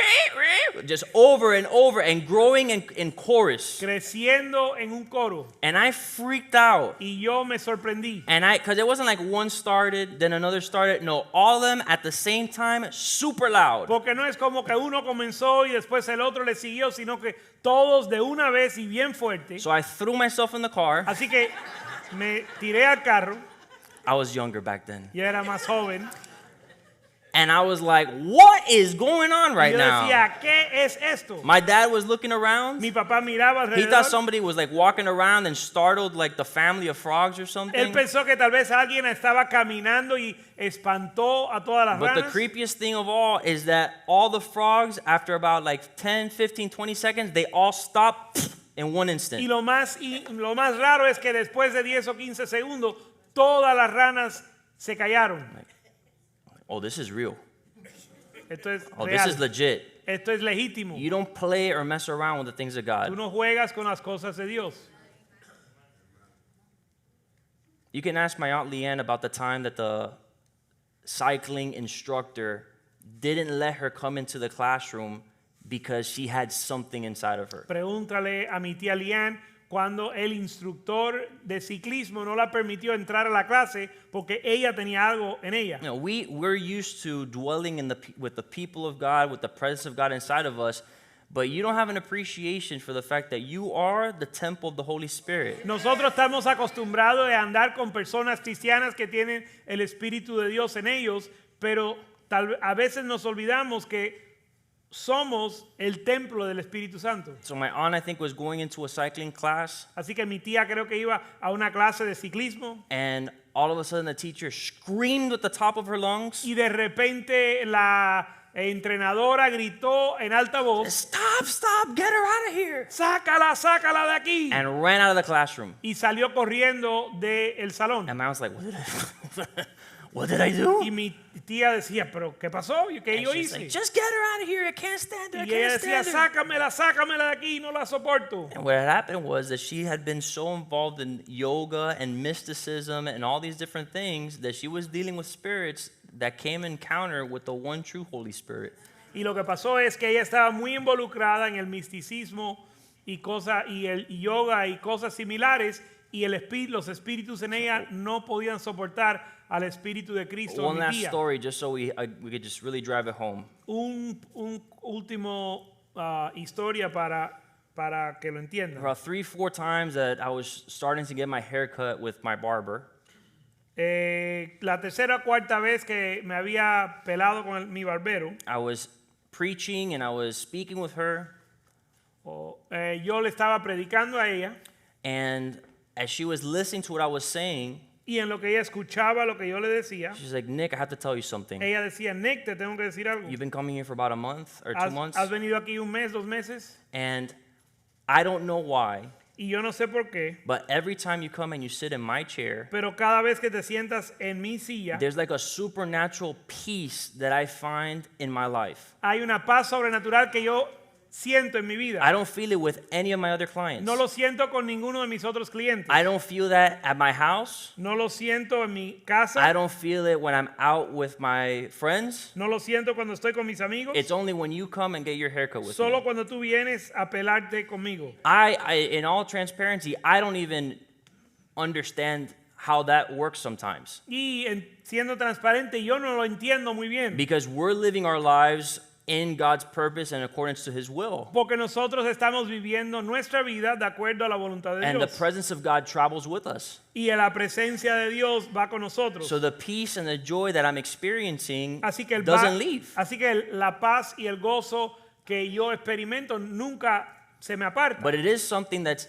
ree," just over and over and growing in chorus. creciendo en un coro. And I freaked out. Y yo me sorprendí. And because it wasn't like one started, then another started. No, all of them at the same time, super loud. Porque no es como que uno comenzó y después el otro le siguió, sino que todos de una vez y bien fuerte. So I threw myself in the car. Así que me tiré al carro, I was younger back then. yo era más joven, And I was like, what is going on y right yo now? decía, ¿qué es esto? My dad was looking around. Mi papá miraba He thought alrededor. somebody was like walking around and startled like the family of frogs or Él something. pensó que tal vez alguien estaba caminando y espantó a todas las But the ranas. creepiest thing of all is that all the frogs, after about like 10, 15, 20 seconds, they all stop in one Y instant. lo más raro es que después de 10 o 15 segundos, todas las ranas se callaron. Oh, this is real. Esto es Oh, real. this is legit. Esto es legítimo. You don't play or mess around with the things of Tú God. no juegas con las cosas de Dios. You can ask my Aunt Leanne about the time that the cycling instructor didn't let her come into the classroom because she had something inside of her. Pregúntale a mi tía Lian cuando el instructor de ciclismo no la permitió entrar a la clase porque ella tenía algo en ella. You know, we're used to dwelling with the people of God, with the presence of God inside of us, but you don't have an appreciation for the fact that you are the temple of the Holy Spirit. Nosotros estamos acostumbrados a andar con personas cristianas que tienen el Espíritu de Dios en ellos, pero a veces nos olvidamos que somos el templo del Espíritu Santo. So my aunt, I think, was going into a cycling class, Así que mi tía creo que iba a una clase de ciclismo and all of a sudden the teacher screamed at the top of her lungs, y de repente la entrenadora gritó en alta voz, "Stop, get her out of here!" sácala de aquí. and ran out of the classroom. Y salió corriendo del salón. And I was like, what did I do? Y mi tía decía, pero ¿qué pasó? ¿Qué And yo she's hice? like, just get her out of here. I can't stand her. I Y ella can't decía, stand her. sácamela de aquí, no la soporto. And what had happened was that she had been so involved in yoga and mysticism and all these different things that she was dealing with spirits that came in encounter with the one true Holy Spirit. Y lo que pasó es que ella estaba muy involucrada en el misticismo y el yoga y cosas similares, y los espíritus en ella no podían soportar al Espíritu de Cristo. One Mi last tía. story, just so we could just really drive it home. Un último historia para que lo entiendan. About 3-4 times that I was starting to get my hair cut with my barber, La tercera o cuarta vez que me había pelado con mi barbero, I was preaching and I was speaking with her, yo le estaba predicando a ella and as she was listening to what I was saying, y en lo que ella escuchaba lo que yo le decía, she's like, Nick, I have to tell you something. ella decía, Nick, te tengo que decir algo. You've been coming here for about a month or 2 months, Has venido aquí un mes, 2 meses, and I don't know why, y yo no sé por qué, but every time you come and you sit in my chair, pero cada vez que te sientas en mi silla, there's like a supernatural peace that I find in my life. hay una paz sobrenatural que yo siento en mi vida. I don't feel it with any of my other clients. No lo siento con ninguno de mis otros clientes. I don't feel that at my house. No lo siento en mi I casa. don't feel it when I'm out with my friends. No lo siento cuando estoy con mis amigos. It's only when you come and get your haircut with Solo me. cuando tú vienes a pelarte conmigo. In all transparency, I don't even understand how that works sometimes. Y siendo transparente, yo no lo entiendo muy bien. Because we're living our lives in God's purpose and accordance to His will. Porque nosotros estamos viviendo nuestra vida de acuerdo a la voluntad de And the Dios. presence of God travels with us. Y la presencia de Dios va con nosotros. So the peace and the joy that I'm experiencing Así que, doesn't leave. así que la paz y el gozo que yo experimento nunca se me aparta. But it is something that's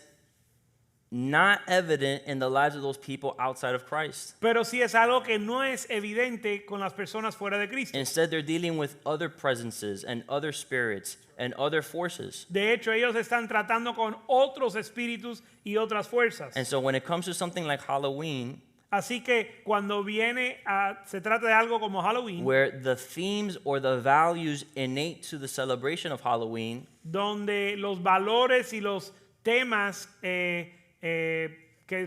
not evident in the lives of those people outside of Christ. Pero sí es algo que no es evidente con las personas fuera de Cristo. Instead, they're dealing with other presences and other spirits and other forces. De hecho, ellos están tratando con otros espíritus y otras fuerzas. And so when it comes to something like Halloween, Así que cuando se trata de algo como Halloween, where the themes or the values innate to the celebration of Halloween donde los valores y los temas que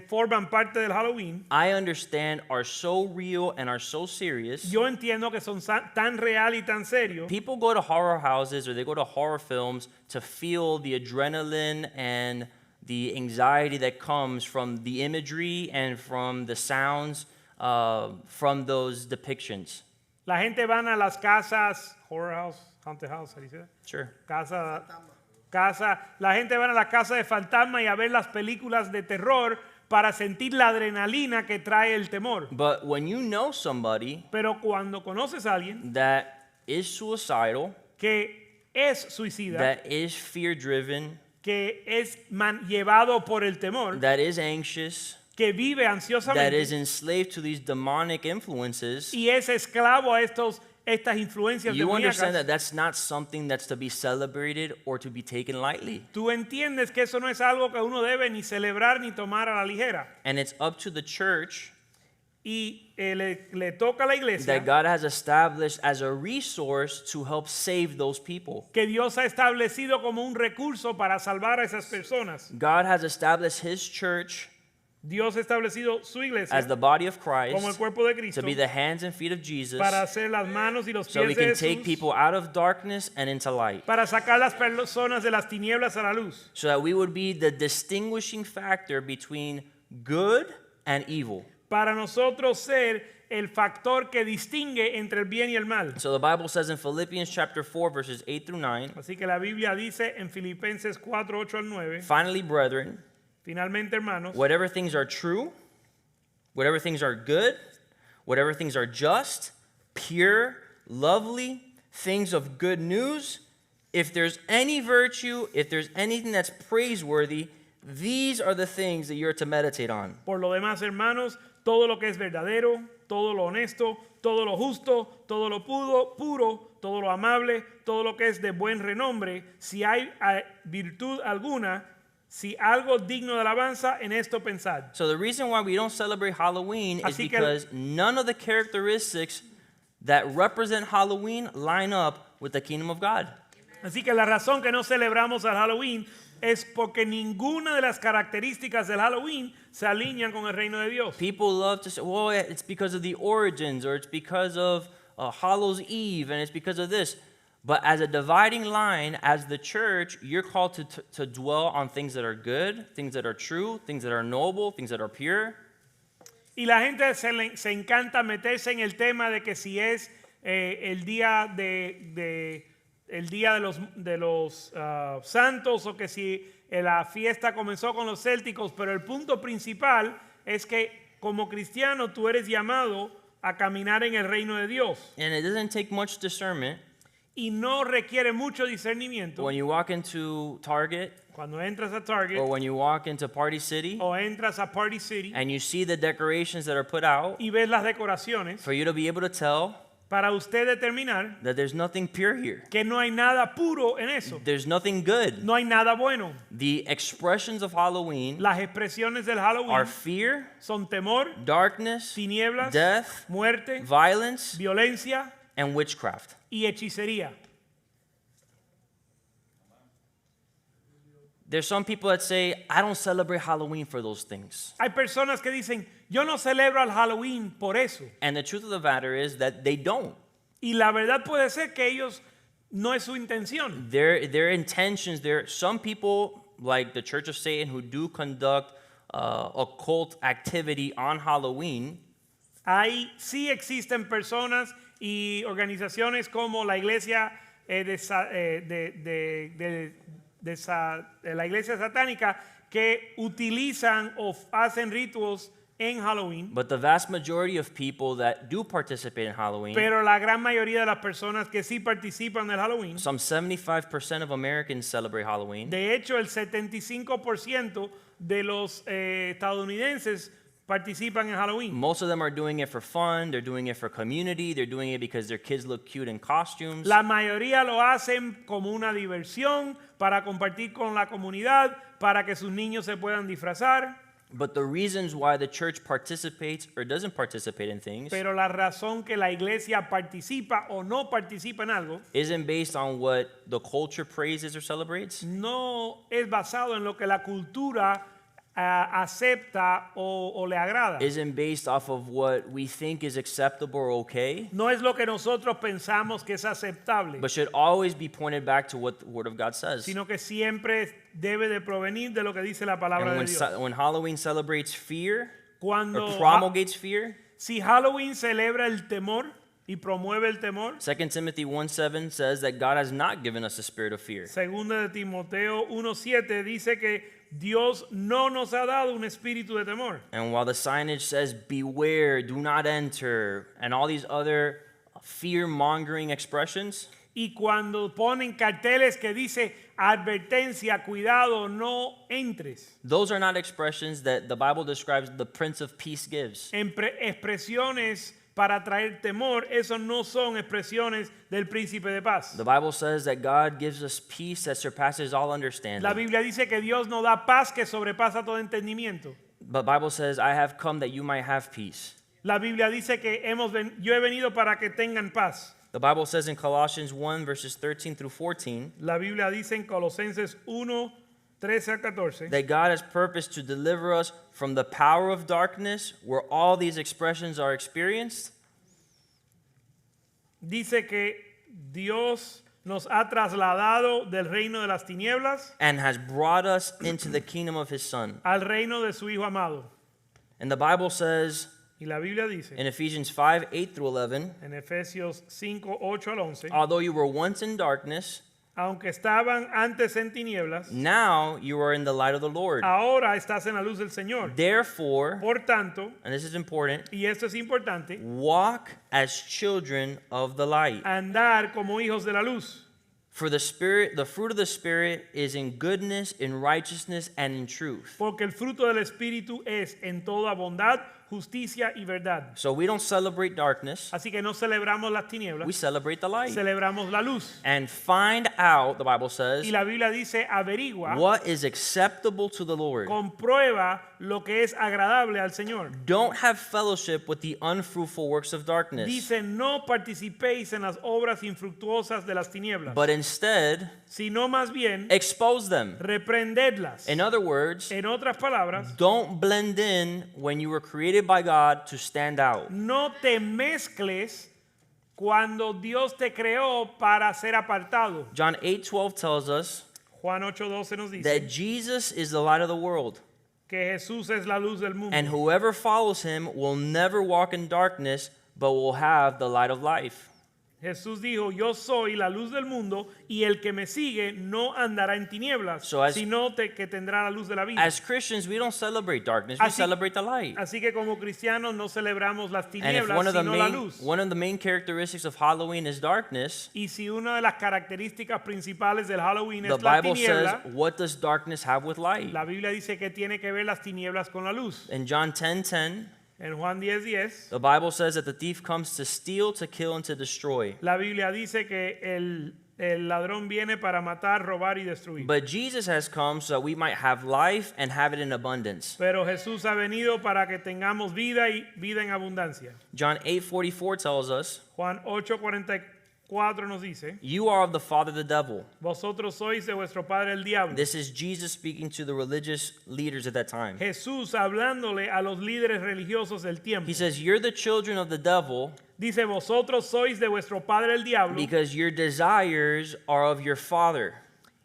forman parte del Halloween, I understand are so real and are so serious. yo entiendo que son tan real y tan serio. People go to horror houses or they go to horror films to feel the adrenaline and the anxiety that comes from the imagery and from the sounds from those depictions. La gente van a las casas, horror house, haunted house, ¿se dice? Sure. La gente va a la casa de fantasma y a ver las películas de terror para sentir la adrenalina que trae el temor. But when you know somebody Pero cuando conoces a alguien that is suicidal, que es suicida, that is fear-driven, que es llevado por el temor, that is anxious, que vive that ansiosamente is enslaved to these demonic influences, y es esclavo a estas influencias you understand that demoníacas, that's not something that's to be celebrated or to be taken lightly. tú entiendes que eso no es algo que uno debe ni celebrar ni tomar a la ligera. And it's up to the church Y le toca a la iglesia that God has established as a resource to help save those people. que Dios ha establecido como un recurso para salvar a esas personas. God has established His church Dios ha establecido su iglesia as the body of como el Christ cuerpo de Cristo to be the hands and feet of Jesus para hacer las manos y los so we pies de can take Jesús, people out of darkness and into light. para sacar las personas de las tinieblas a la luz, So that we would be the distinguishing factor between good and evil. para nosotros ser el factor que distingue entre el bien y el mal. So the Bible says in Philippians chapter 4 verses 8 through 9, Así que la Biblia dice en Filipenses 4, 8 al 9, finally, brethren, finalmente, hermanos, whatever things are true, whatever things are good, whatever things are just, pure, lovely, things of good news, if there's any virtue, if there's anything that's praiseworthy, these are the things that you're to meditate on. por lo demás, hermanos, todo lo que es verdadero, todo lo honesto, todo lo justo, todo lo puro, todo lo amable, todo lo que es de buen renombre, si hay virtud alguna, si algo digno de alabanza, en esto pensad. So the reason why we don't celebrate Halloween is Así que- because none of the characteristics that represent Halloween line up with the kingdom of God. Así que la razón que no celebramos el Halloween es porque ninguna de las características del Halloween se alinean con el reino de Dios. People love to say, well, it's because of the origins, or it's because of Hallows Eve, and it's because of this. But as a dividing line, as the church, you're called to dwell on things that are good, things that are true, things that are noble, things that are pure. Y la gente se encanta meterse en el tema de que si es el día de los santos o que si la fiesta comenzó con los célticos, pero el punto principal es que como cristiano tú eres llamado a caminar en el reino de Dios And it doesn't take much discernment y no requiere mucho discernimiento when you walk into Target cuando entras a Target or when you walk into Party City o entras a Party City and you see the decorations that are put out y ves las decoraciones for you to be able to tell para usted determinar that there's nothing pure here. que no hay nada puro en eso, There's nothing good. no hay nada bueno. The expressions of Halloween Las expresiones del are Halloween fear, son temor, darkness, tinieblas, death, muerte, violence, violencia and witchcraft. y hechicería. There's some people that say, I don't celebrate Halloween for those things. Hay personas que dicen, yo no celebro el Halloween por eso. And the truth of the matter is that they don't. Y la verdad puede ser que ellos no es su intención. Their intentions, some people, like the Church of Satan, who do conduct occult activity on Halloween, Ahí sí existen personas y organizaciones como la iglesia la iglesia satánica que utilizan o hacen ritos en Halloween, but the vast majority of people that do participate in Halloween, pero la gran mayoría de las personas que sí participan del Halloween, some 75% of Americans celebrate Halloween. de hecho el 75% de los estadounidenses participan en Halloween. Most of them are doing it for fun, they're doing it for community, they're doing it because their kids look cute in costumes. La mayoría lo hacen como una diversión para compartir con la comunidad, para que sus niños se puedan disfrazar. But the reasons why the church participates or doesn't participate in things Pero la razón que la iglesia participa o no participa en algo isn't based on what the culture praises or celebrates. no es basado en lo que la cultura acepta o le agrada. Isn't based off of what we think is acceptable or okay, No es lo que nosotros pensamos que es aceptable, but should always be pointed back to what the Word of God says. sino que siempre debe de provenir de lo que dice la palabra And de Dios. when Halloween celebrates fear Cuando or promulgates fear, si Halloween celebra el temor y promueve el temor, 2 Timothy 1:7 says that God has not given us a spirit of fear. segunda de Timoteo 1:7 dice que Dios no nos ha dado un espíritu de temor. And while the signage says beware, do not enter, and all these other fear-mongering expressions, Y cuando ponen carteles que dice advertencia, cuidado, no entres. those are not expressions that the Bible describes the Prince of Peace gives. Expresiones para traer temor, esos no son expresiones del príncipe de paz. The Bible says that God gives us peace that surpasses all understanding. La Biblia dice que Dios nos da paz que sobrepasa todo entendimiento. The Bible says, I have come that you might have peace. La Biblia dice que yo he venido para que tengan paz. The Bible says in Colossians 1, verses 13 through 14, La Biblia dice en Colosenses 1, 13 a 14, that God has purposed to deliver us from the power of darkness, where all these expressions are experienced, dice que Dios nos ha trasladado del reino de las tinieblas and has brought us into the kingdom of his Son. al reino de su Hijo amado. And the Bible says Y la Biblia dice in Ephesians 5, 8 through 11, en Efesios 5, 8 al 11, although you were once in darkness, aunque estaban antes en tinieblas, now you are in the light of the Lord. ahora estás en la luz del Señor. Therefore, Por tanto, and this is important, y esto es importante, walk as children of the light. andar como hijos de la luz. For the fruit of the Spirit is in goodness, in righteousness, and in truth. Porque el fruto del Espíritu es en toda bondad, justicia y verdad. So we don't celebrate darkness, Así que no celebramos las tinieblas, we celebrate the light. celebramos la luz. And find out, the Bible says, Y la Biblia dice, averigua, what is acceptable to the Lord. comprueba lo que es agradable al Señor. Don't have fellowship with the unfruitful works of darkness, Dice, no participéis en las obras infructuosas de las tinieblas, but instead sino más bien expose them. reprendedlas. In other words, En otras palabras, don't blend in when you were created by God to stand out. no te mezcles cuando Dios te creó para ser apartado. John 8:12 tells us Juan 8:12 nos dice that Jesus is the light of the world, que Jesús es la luz del mundo. and whoever follows him will never walk in darkness, but will have the light of life. Jesús dijo, yo soy la luz del mundo y el que me sigue no andará en tinieblas, So as- sino que tendrá la luz de la vida. As Christians, we don't celebrate darkness, we Así- celebrate the light. Así que como cristianos no celebramos las And if tinieblas, sino la luz. one of the main characteristics of Halloween is darkness, Y si una de las características principales del Halloween the es la Bible says, tiniebla, what does darkness have with light? la Biblia dice que tiene que ver las tinieblas con la luz. In John 10:10, En Juan 10:10, the Bible says that the thief comes to steal, to kill, and to destroy. la Biblia dice que el ladrón viene para matar, robar y destruir. But Jesus has come so that we might have life and have it in abundance. Pero Jesús ha venido para que tengamos vida y vida en abundancia. John 8:44 tells us, Juan 8:44 nos dice, you are of the father the devil. vosotros sois de vuestro padre el diablo. This is Jesus speaking to the religious leaders at that time. Jesús hablándole a los líderes religiosos del tiempo. He says, you're the children of the devil Dice, vosotros sois de vuestro padre el diablo. because your desires are of your father,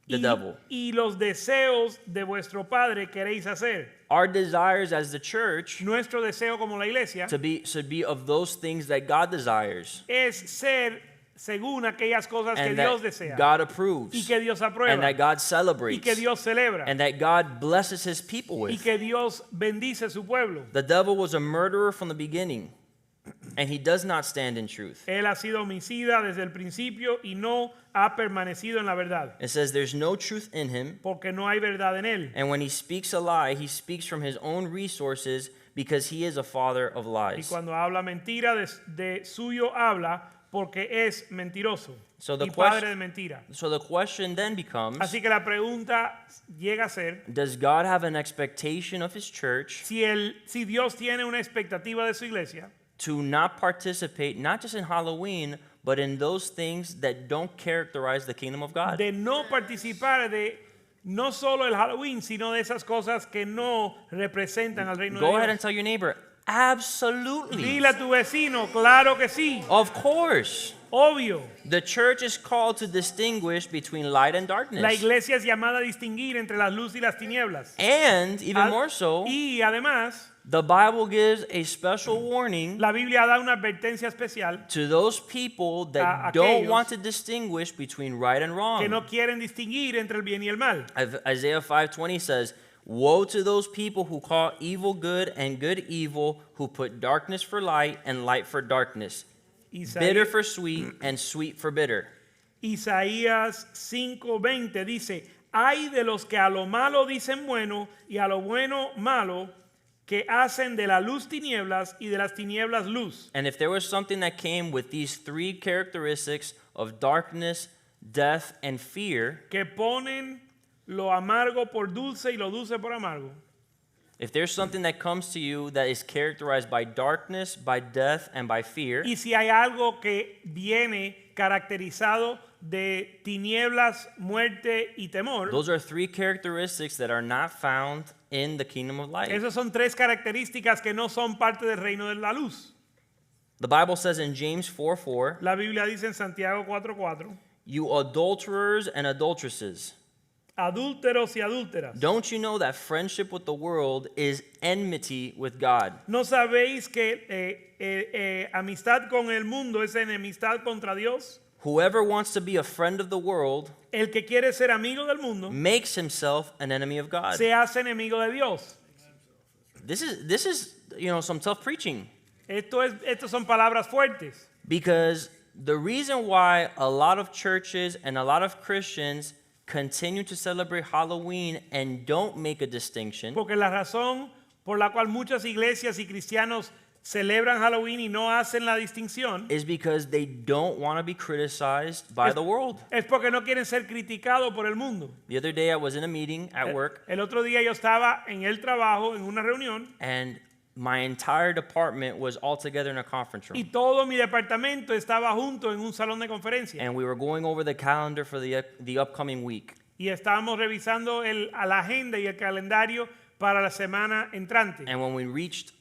the devil. Y los deseos de vuestro padre queréis hacer. Our desires as the church Nuestro deseo como la iglesia should be of those things that God desires es ser según aquellas cosas que and Dios that desea God y approves que Dios and aprueba that God y celebrates que Dios celebra and that God blesses his people y with. que Dios bendice su pueblo. The devil was a murderer from the beginning, and he does not stand in truth. Él ha sido homicida desde el principio y no ha permanecido en la verdad, It says there's no truth in him, porque no hay verdad en él. and when he speaks a lie, he speaks from his own resources because he is a father of Y lies. cuando habla mentira, de suyo habla porque es mentiroso So the y padre question- de mentira. So the question then becomes, Así que la pregunta llega a ser, does God have an expectation of his church si Dios tiene una expectativa de su iglesia, to not participate, not just in Halloween, but in those things that don't characterize the kingdom of God? de no participar de no solo el Halloween, sino de esas cosas que no representan al reino Go de ahead and Dios. tell your neighbor, absolutely. Dile a tu vecino, claro que sí, Of course. obvio. The church is called to distinguish between light and La darkness. iglesia es llamada a distinguir entre las luces y las tinieblas. And even Ad- more so, Y además, the Bible gives a special warning la Biblia da una advertencia especial to those people A that don't aquellos want to distinguish between right and que wrong. no quieren distinguir entre el bien y el mal. Isaiah 5:20 says, woe to those people who call evil good and good evil, who put darkness for light and light for darkness, bitter for sweet and sweet for bitter. Isaías 5:20 dice, hay de los que a lo malo dicen bueno y a lo bueno malo, que hacen de la luz tinieblas y de las tinieblas luz. And if there was something that came with these three characteristics of darkness, death, and fear, Que ponen lo amargo por dulce y lo dulce por amargo. if there's something that comes to you that is characterized by darkness, by death, and by fear, Y si hay algo que viene caracterizado de tinieblas, muerte y temor, those are three characteristics that are not found in the kingdom of light. esas son tres características que no son parte del reino de la luz. The Bible says in James 4:4, La Biblia dice en Santiago 4:4, you adulterers and adulteresses, adúlteros y adúlteras. don't you know that friendship with the world is enmity with God? ¿No sabéis que amistad con el mundo es enemistad contra Dios? Whoever wants to be a friend of the world El que quiere ser amigo del mundo makes himself an enemy of God. se hace enemigo de Dios. This is some tough preaching, Estos son palabras fuertes. because the reason why a lot of churches and a lot of Christians continue to celebrate Halloween and don't make a distinction Porque la razón por la cual muchas iglesias y cristianos celebran Halloween y no hacen la distinción is because they don't want to be criticized by the world. es porque no quieren ser criticados por el mundo. The other day I was in a meeting at work, El otro día yo estaba en el trabajo, en una reunión, and my entire department was all together in a conference y room. todo mi departamento estaba junto en un salón de conferencia. And we were going over the calendar for the upcoming week. Y estábamos revisando a la agenda y el calendario para la semana entrante. And when we reached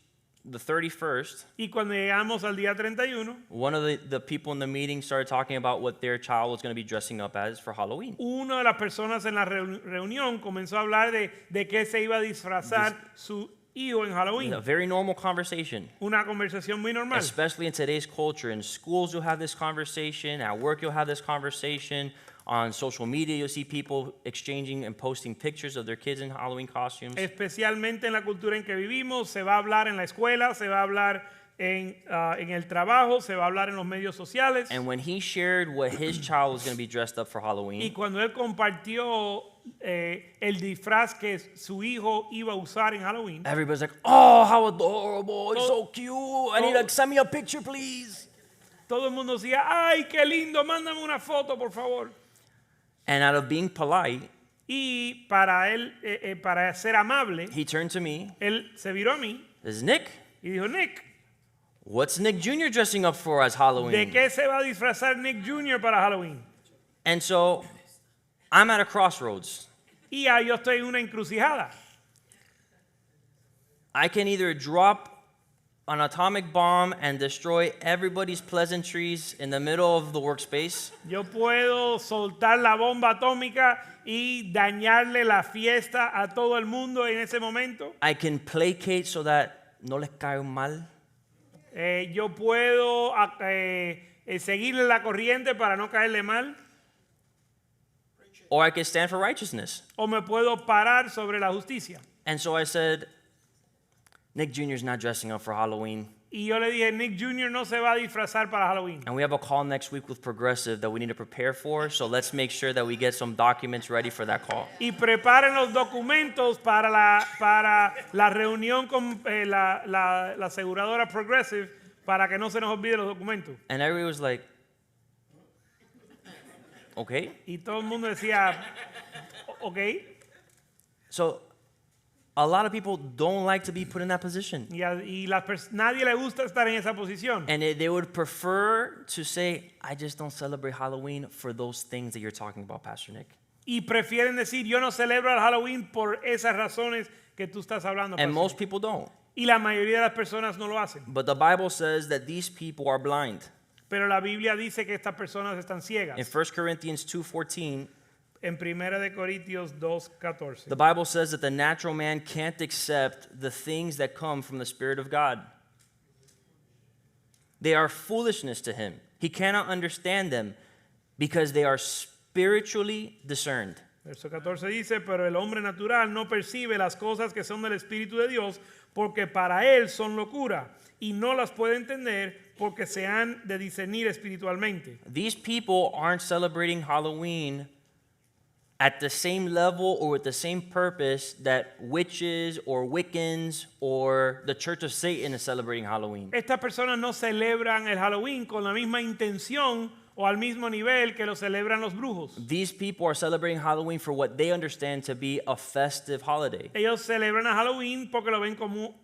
the 31st, Y cuando llegamos al día 31, one of the people in the meeting started talking about what their child was going to be dressing up as for Halloween. una de las personas en la reunión comenzó a hablar de qué se iba a disfrazar su hijo en Halloween. A very normal conversation. Una conversación muy normal. Especially in today's culture. In schools, you'll have this conversation. At work, you'll have this conversation. On social media, you'll see people exchanging and posting pictures of their kids in Halloween costumes. Especialmente en la cultura en que vivimos, se va a hablar en la escuela, se va a hablar en el trabajo, se va a hablar en los medios sociales. And when he shared what his child was going to be dressed up for Y Halloween, cuando él compartió el disfraz que su hijo iba a usar en Halloween, everybody's like, "Oh, how adorable! It's so cute! I need to send me a picture, please." todo el mundo decía, ¡ay, qué lindo! Mándame una foto, por favor. And out of being polite, Y para él, para ser amable, he turned to me. él se viró a mí This is Nick. y dijo, Nick, What's Nick Jr. dressing up for as ¿de Halloween? qué se va a disfrazar Nick Jr. para Halloween? And so I'm at a crossroads. Y ya yo estoy en una encrucijada. I can either drop an atomic bomb and destroy everybody's pleasantries in the middle of the workspace, Yo puedo soltar la bomba atómica y dañarle la fiesta a todo el mundo en ese momento. I can placate so that no les cae mal, Yo puedo seguirle la corriente para no caerle mal. or I can stand for righteousness. O me puedo parar sobre la justicia. And so I said, Nick Jr. is not dressing up for Halloween. Y yo le dije, Nick Jr. no se va a disfrazar para Halloween. And we have a call next week with Progressive that we need to prepare for, so let's make sure that we get some documents ready for that call. Y preparen los documentos para la reunión con la aseguradora Progressive para que no se nos olvide los documentos. And everybody was like, okay. Y todo el mundo decía, ok. So a lot of people don't like to be put in that position. Nadie le gusta estar en esa posición. And they would prefer to say, I just don't celebrate Halloween for those things that you're talking about, Pastor Nick. Y prefieren decir, yo no celebro el Halloween por esas razones que tú estás hablando. And pastor. most people don't. Y la mayoría de las personas no lo hacen. But the Bible says that these people are blind. Pero la Biblia dice que estas personas están ciegas. In 1 Corinthians 2:14, En 1 de Corintios 2:14. the Bible says that the natural man can't accept the things that come from the Spirit of God. They are foolishness to him. He cannot understand them because they are spiritually discerned. Verso 14 dice, pero el hombre natural no percibe las cosas que son del Espíritu de Dios porque para él son locura y no las puede entender porque se han de discernir espiritualmente. These people aren't celebrating Halloween at the same level or with the same purpose that witches or Wiccans or the Church of Satan is celebrating Halloween. Estas personas no celebran el Halloween con la misma intención o al mismo nivel que lo celebran los brujos. These people are celebrating Halloween for what they understand to be a festive holiday. Ellos celebran a Halloween porque lo ven como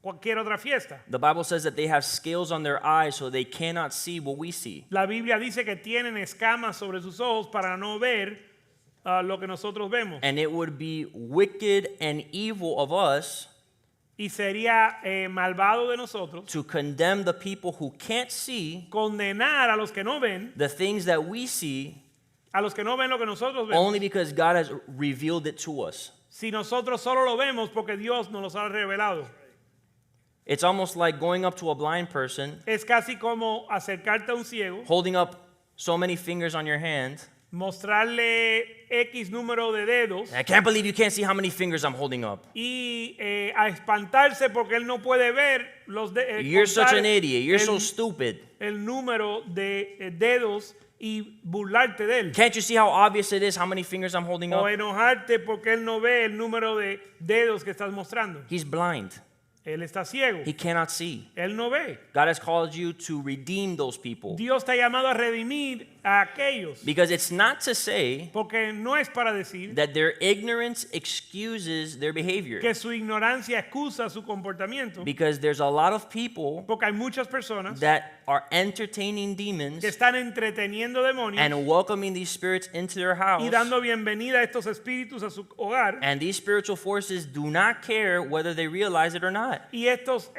cualquier otra fiesta. The Bible says that they have scales on their eyes so they cannot see what we see. La Biblia dice que tienen escamas sobre sus ojos para no ver lo que nosotros vemos. And it would be wicked and evil of us Y sería malvado de nosotros to condemn the people who can't see condenar a los que no ven, the things that we see a los que no ven lo que nosotros vemos, only because God has revealed it to us. si nosotros solo lo vemos porque Dios nos los ha revelado. It's almost like going up to a blind person, Es casi como acercarte a un ciego, holding up so many fingers on your hand. mostrarle X número de dedos I can't believe you can't see how many fingers I'm holding up. y a espantarse porque él no puede ver You're such contar an idiot. You're so el, stupid. el número de dedos y burlarte de él. Can't you see how obvious it is how many fingers I'm holding O up? enojarte porque él no ve el número de dedos que estás mostrando. He's blind. Él está ciego. He cannot see. Él no ve. God has called you to redeem those people. Dios te ha llamado a redimir a aquellos. Because it's not to say Porque no es para decir that their ignorance excuses their behavior. que su ignorancia excusa su comportamiento. Because there's a lot of people Porque hay muchas personas that are entertaining demons que están entreteniendo demonios and welcoming these spirits into their house. y dando bienvenida a estos espíritus a su hogar. And these spiritual forces do not care whether they realize it or not. Y estos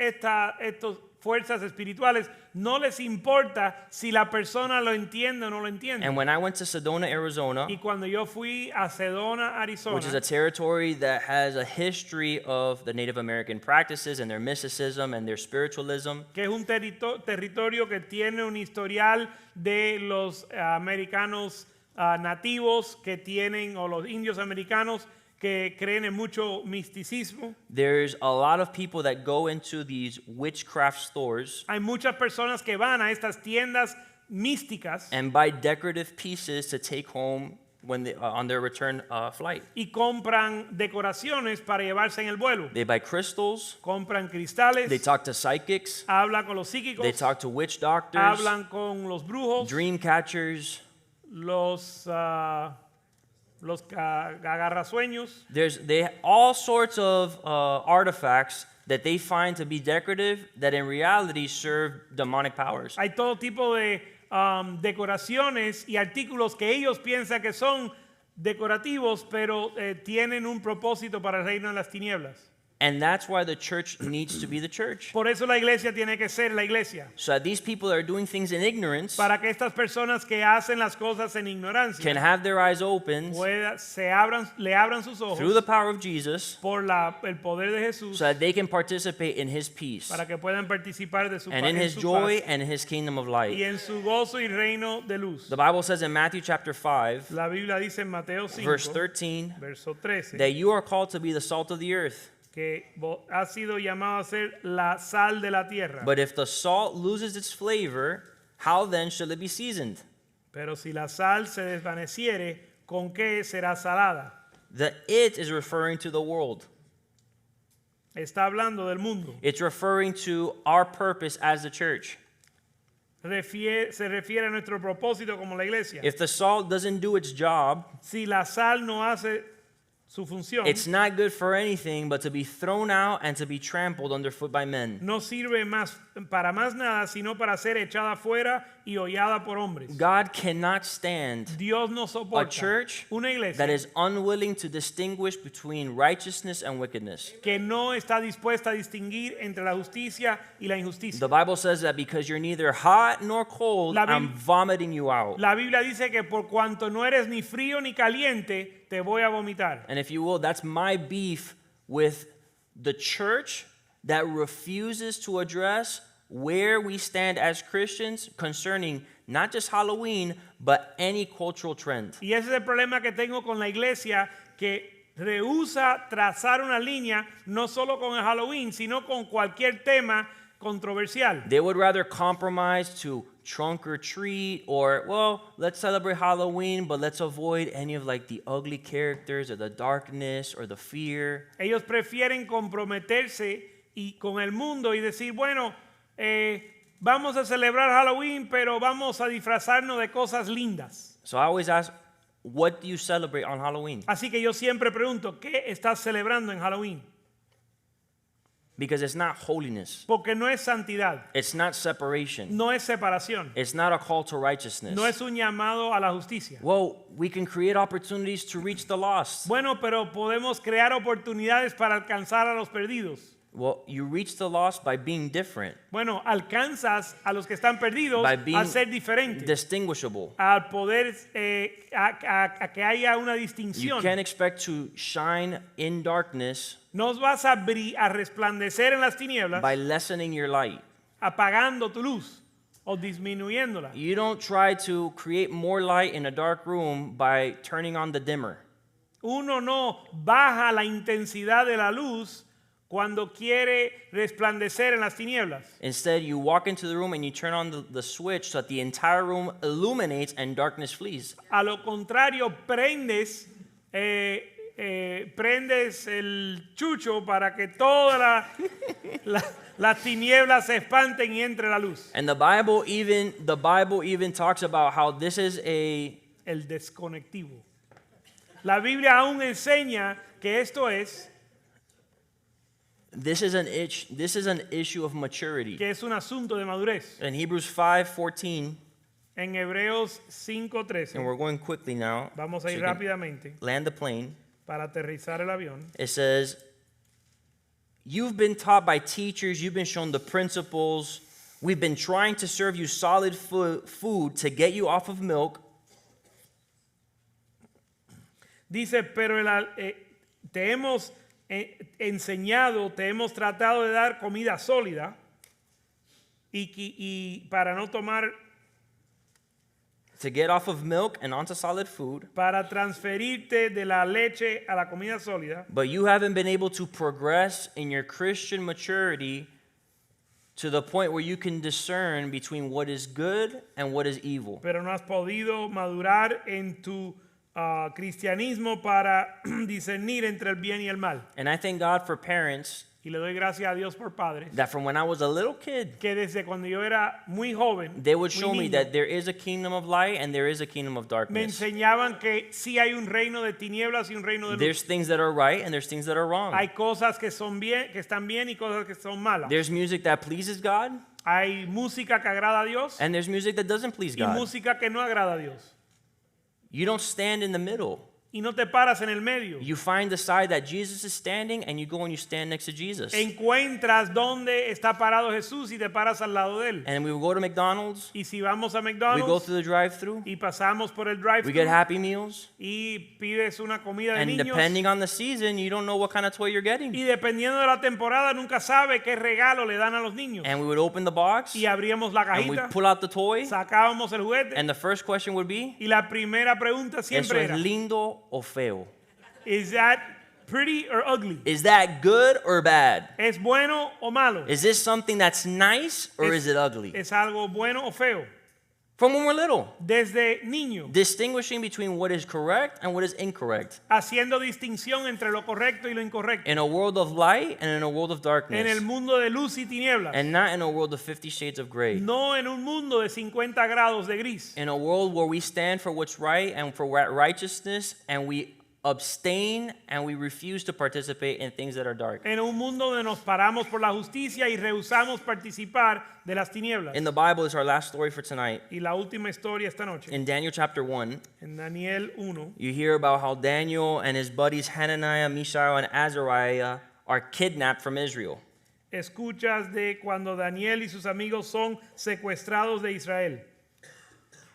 fuerzas espirituales, no les importa si la persona lo entiende o no lo entiende. And when I went to Sedona, Arizona, Y cuando yo fui a Sedona, Arizona, which is a territory that has a history of the Native American practices and their mysticism and their spiritualism, que es un territorio que tiene un historial de los americanos nativos que tienen, o los indios americanos que creen en mucho misticismo. there's a lot of people that go into these witchcraft stores Hay muchas personas que van a estas tiendas místicas and buy decorative pieces to take home when they, on their return flight. y compran decoraciones para llevarse en el vuelo. They buy crystals, Compran cristales, they talk to psychics, hablan con los psíquicos, they talk to witch doctors, hablan con los brujos, dream catchers. los agarrasueños. They all sorts of artifacts that they find to be decorative that in reality serve demonic powers. Hay todo tipo de decoraciones y artículos que ellos piensan que son decorativos, pero tienen un propósito para el reino de las tinieblas. And that's why the church needs to be the church. Por eso la iglesia tiene que ser la iglesia. So that these people that are doing things in ignorance Para que estas personas que hacen las cosas en ignorancia can have their eyes opened le abran sus ojos through the power of Jesus por el poder de Jesús, so that they can participate in his peace para que puedan participar de su and in en his su joy paz and in his kingdom of y light. en su gozo y reino de luz. The Bible says in Matthew chapter 5, La Biblia dice en Mateo 5, verse 13, verso 13, that you are called to be the salt of the earth. que ha sido llamado a ser la sal de la tierra. But if the salt loses its flavor, how then shall it be seasoned? Pero si la sal se desvaneciere, ¿con qué será salada? The it is referring to the world. Está hablando del mundo. It's referring to our purpose as the church. Se refiere a nuestro propósito como la iglesia. If the salt doesn't do its job, Si la sal no hace su función, it's not good for anything but to be thrown out and to be trampled underfoot by men. no sirve para más nada, sino para ser echada fuera y hollada por hombres. God cannot stand Dios no a soporta church una iglesia that is unwilling to distinguish between righteousness and wickedness. que no está dispuesta a distinguir entre la justicia y la injusticia. The Bible says that because you're neither hot nor cold, La Bib- I'm vomiting you out. La Biblia dice que por cuanto no eres ni frío ni caliente, te voy a vomitar. And if you will, that's my beef with the church that refuses to address where we stand as Christians concerning not just Halloween, but any cultural trend. Y ese es el problema que tengo con la iglesia, que rehúsa trazar una línea no solo con el Halloween, sino con cualquier tema controversial. They would rather compromise to trunk or treat, or, well, let's celebrate Halloween, but let's avoid any of like the ugly characters or the darkness or the fear. Ellos prefieren comprometerse y con el mundo y decir, bueno, vamos a celebrar Halloween, pero vamos a disfrazarnos de cosas lindas. So I always ask, what do you celebrate on Halloween? Así que yo siempre pregunto, ¿qué estás celebrando en Halloween? Because it's not holiness. Porque no es santidad, It's not separation. no es separación, It's not a call to righteousness. no es un llamado a la justicia. Well, we can create opportunities to reach the lost. Bueno, pero podemos crear oportunidades para alcanzar a los perdidos. Well, you reach the lost by being different, Bueno, alcanzas a los que están perdidos by being al ser diferentes, distinguishable. al poder a que haya una You distinción. can't expect to shine in darkness No vas a resplandecer en las tinieblas by lessening your light. apagando tu luz o disminuyéndola. You don't try to create more light in a dark room by turning on the dimmer. Uno no baja la intensidad de la luz cuando quiere resplandecer en las tinieblas. Instead, you walk into the room and you turn on the switch so that the entire room illuminates and darkness flees. A lo contrario, prendes el chucho para que todas las tinieblas se espanten y entre la luz. And the Bible even talks about how this is El desconectivo. La Biblia aún enseña que esto es an issue of maturity. que es un asunto de madurez. In Hebrews 5:14, En Hebreos 5:13, and we're going quickly now. vamos a so ir you can rápidamente land the plane. para aterrizar el avión. It says, you've been taught by teachers, you've been shown the principles. We've been trying to serve you solid food to get you off of milk. Dice, pero te hemos enseñado, te hemos tratado de dar comida sólida y para no tomar, To get off of milk and onto solid food. para transferirte de la leche a la comida sólida. But you haven't been able to progress in your Christian maturity to the point where you can discern between what is good and what is evil. Pero no has podido madurar en tu cristianismo para discernir entre el bien y el mal. And I thank God for parents Y le doy gracias a Dios por padres that from when I was a little kid, que desde cuando yo era muy joven, they would muy show me niño, that there is a kingdom of light and there is a kingdom of me darkness. enseñaban que sí hay un reino de tinieblas y un reino de luz. There's things that are right and there's things that are wrong. Hay cosas que son bien, que están bien y cosas que son malas. There's music that pleases God Hay música que agrada a Dios and there's music that doesn't please y God. música que no agrada a Dios. You don't stand in the middle. Y no te paras en el medio. You find the side that Jesus is standing and you go and you stand next to Jesus. Encuentras dónde está parado Jesús y te paras al lado de él. And we will go to McDonald's. Y si vamos a We go McDonald's through the drive-thru. y pasamos por el We drive-thru get Happy Meals. y pides una comida de And niños depending on the season, you don't know what kind of toy you're getting. y dependiendo de la temporada nunca sabe qué regalo le dan a los niños. And we would open the box Y abríamos la and we'd cajita, pull out the toy. sacábamos el juguete And the first question would be, y la primera pregunta ¿eso siempre es era, lindo o feo? is that pretty or ugly? Is that good or bad? ¿Es bueno o malo? Is this something that's nice or is it ugly? ¿Es algo bueno o feo? From when we're little, Desde niño, distinguishing between what is correct and what is incorrect. haciendo distinción entre lo correcto y lo incorrecto. In a world of light and in a world of En el darkness. mundo de luz y tinieblas. And not in a world of 50 shades of gray. No en un mundo de 50 grados de gris. In a world where we stand for what's right and for righteousness and we abstain and we refuse to participate in things that are dark. En un mundo donde nos paramos por la justicia y rehusamos participar de las tinieblas. In the Bible is our last story for tonight. Y la última historia esta noche. In Daniel chapter 1, En Daniel 1, you hear about how Daniel and his buddies Hananiah, Mishael, and Azariah are kidnapped from Israel. escuchas de cuando Daniel y sus amigos son secuestrados de Israel.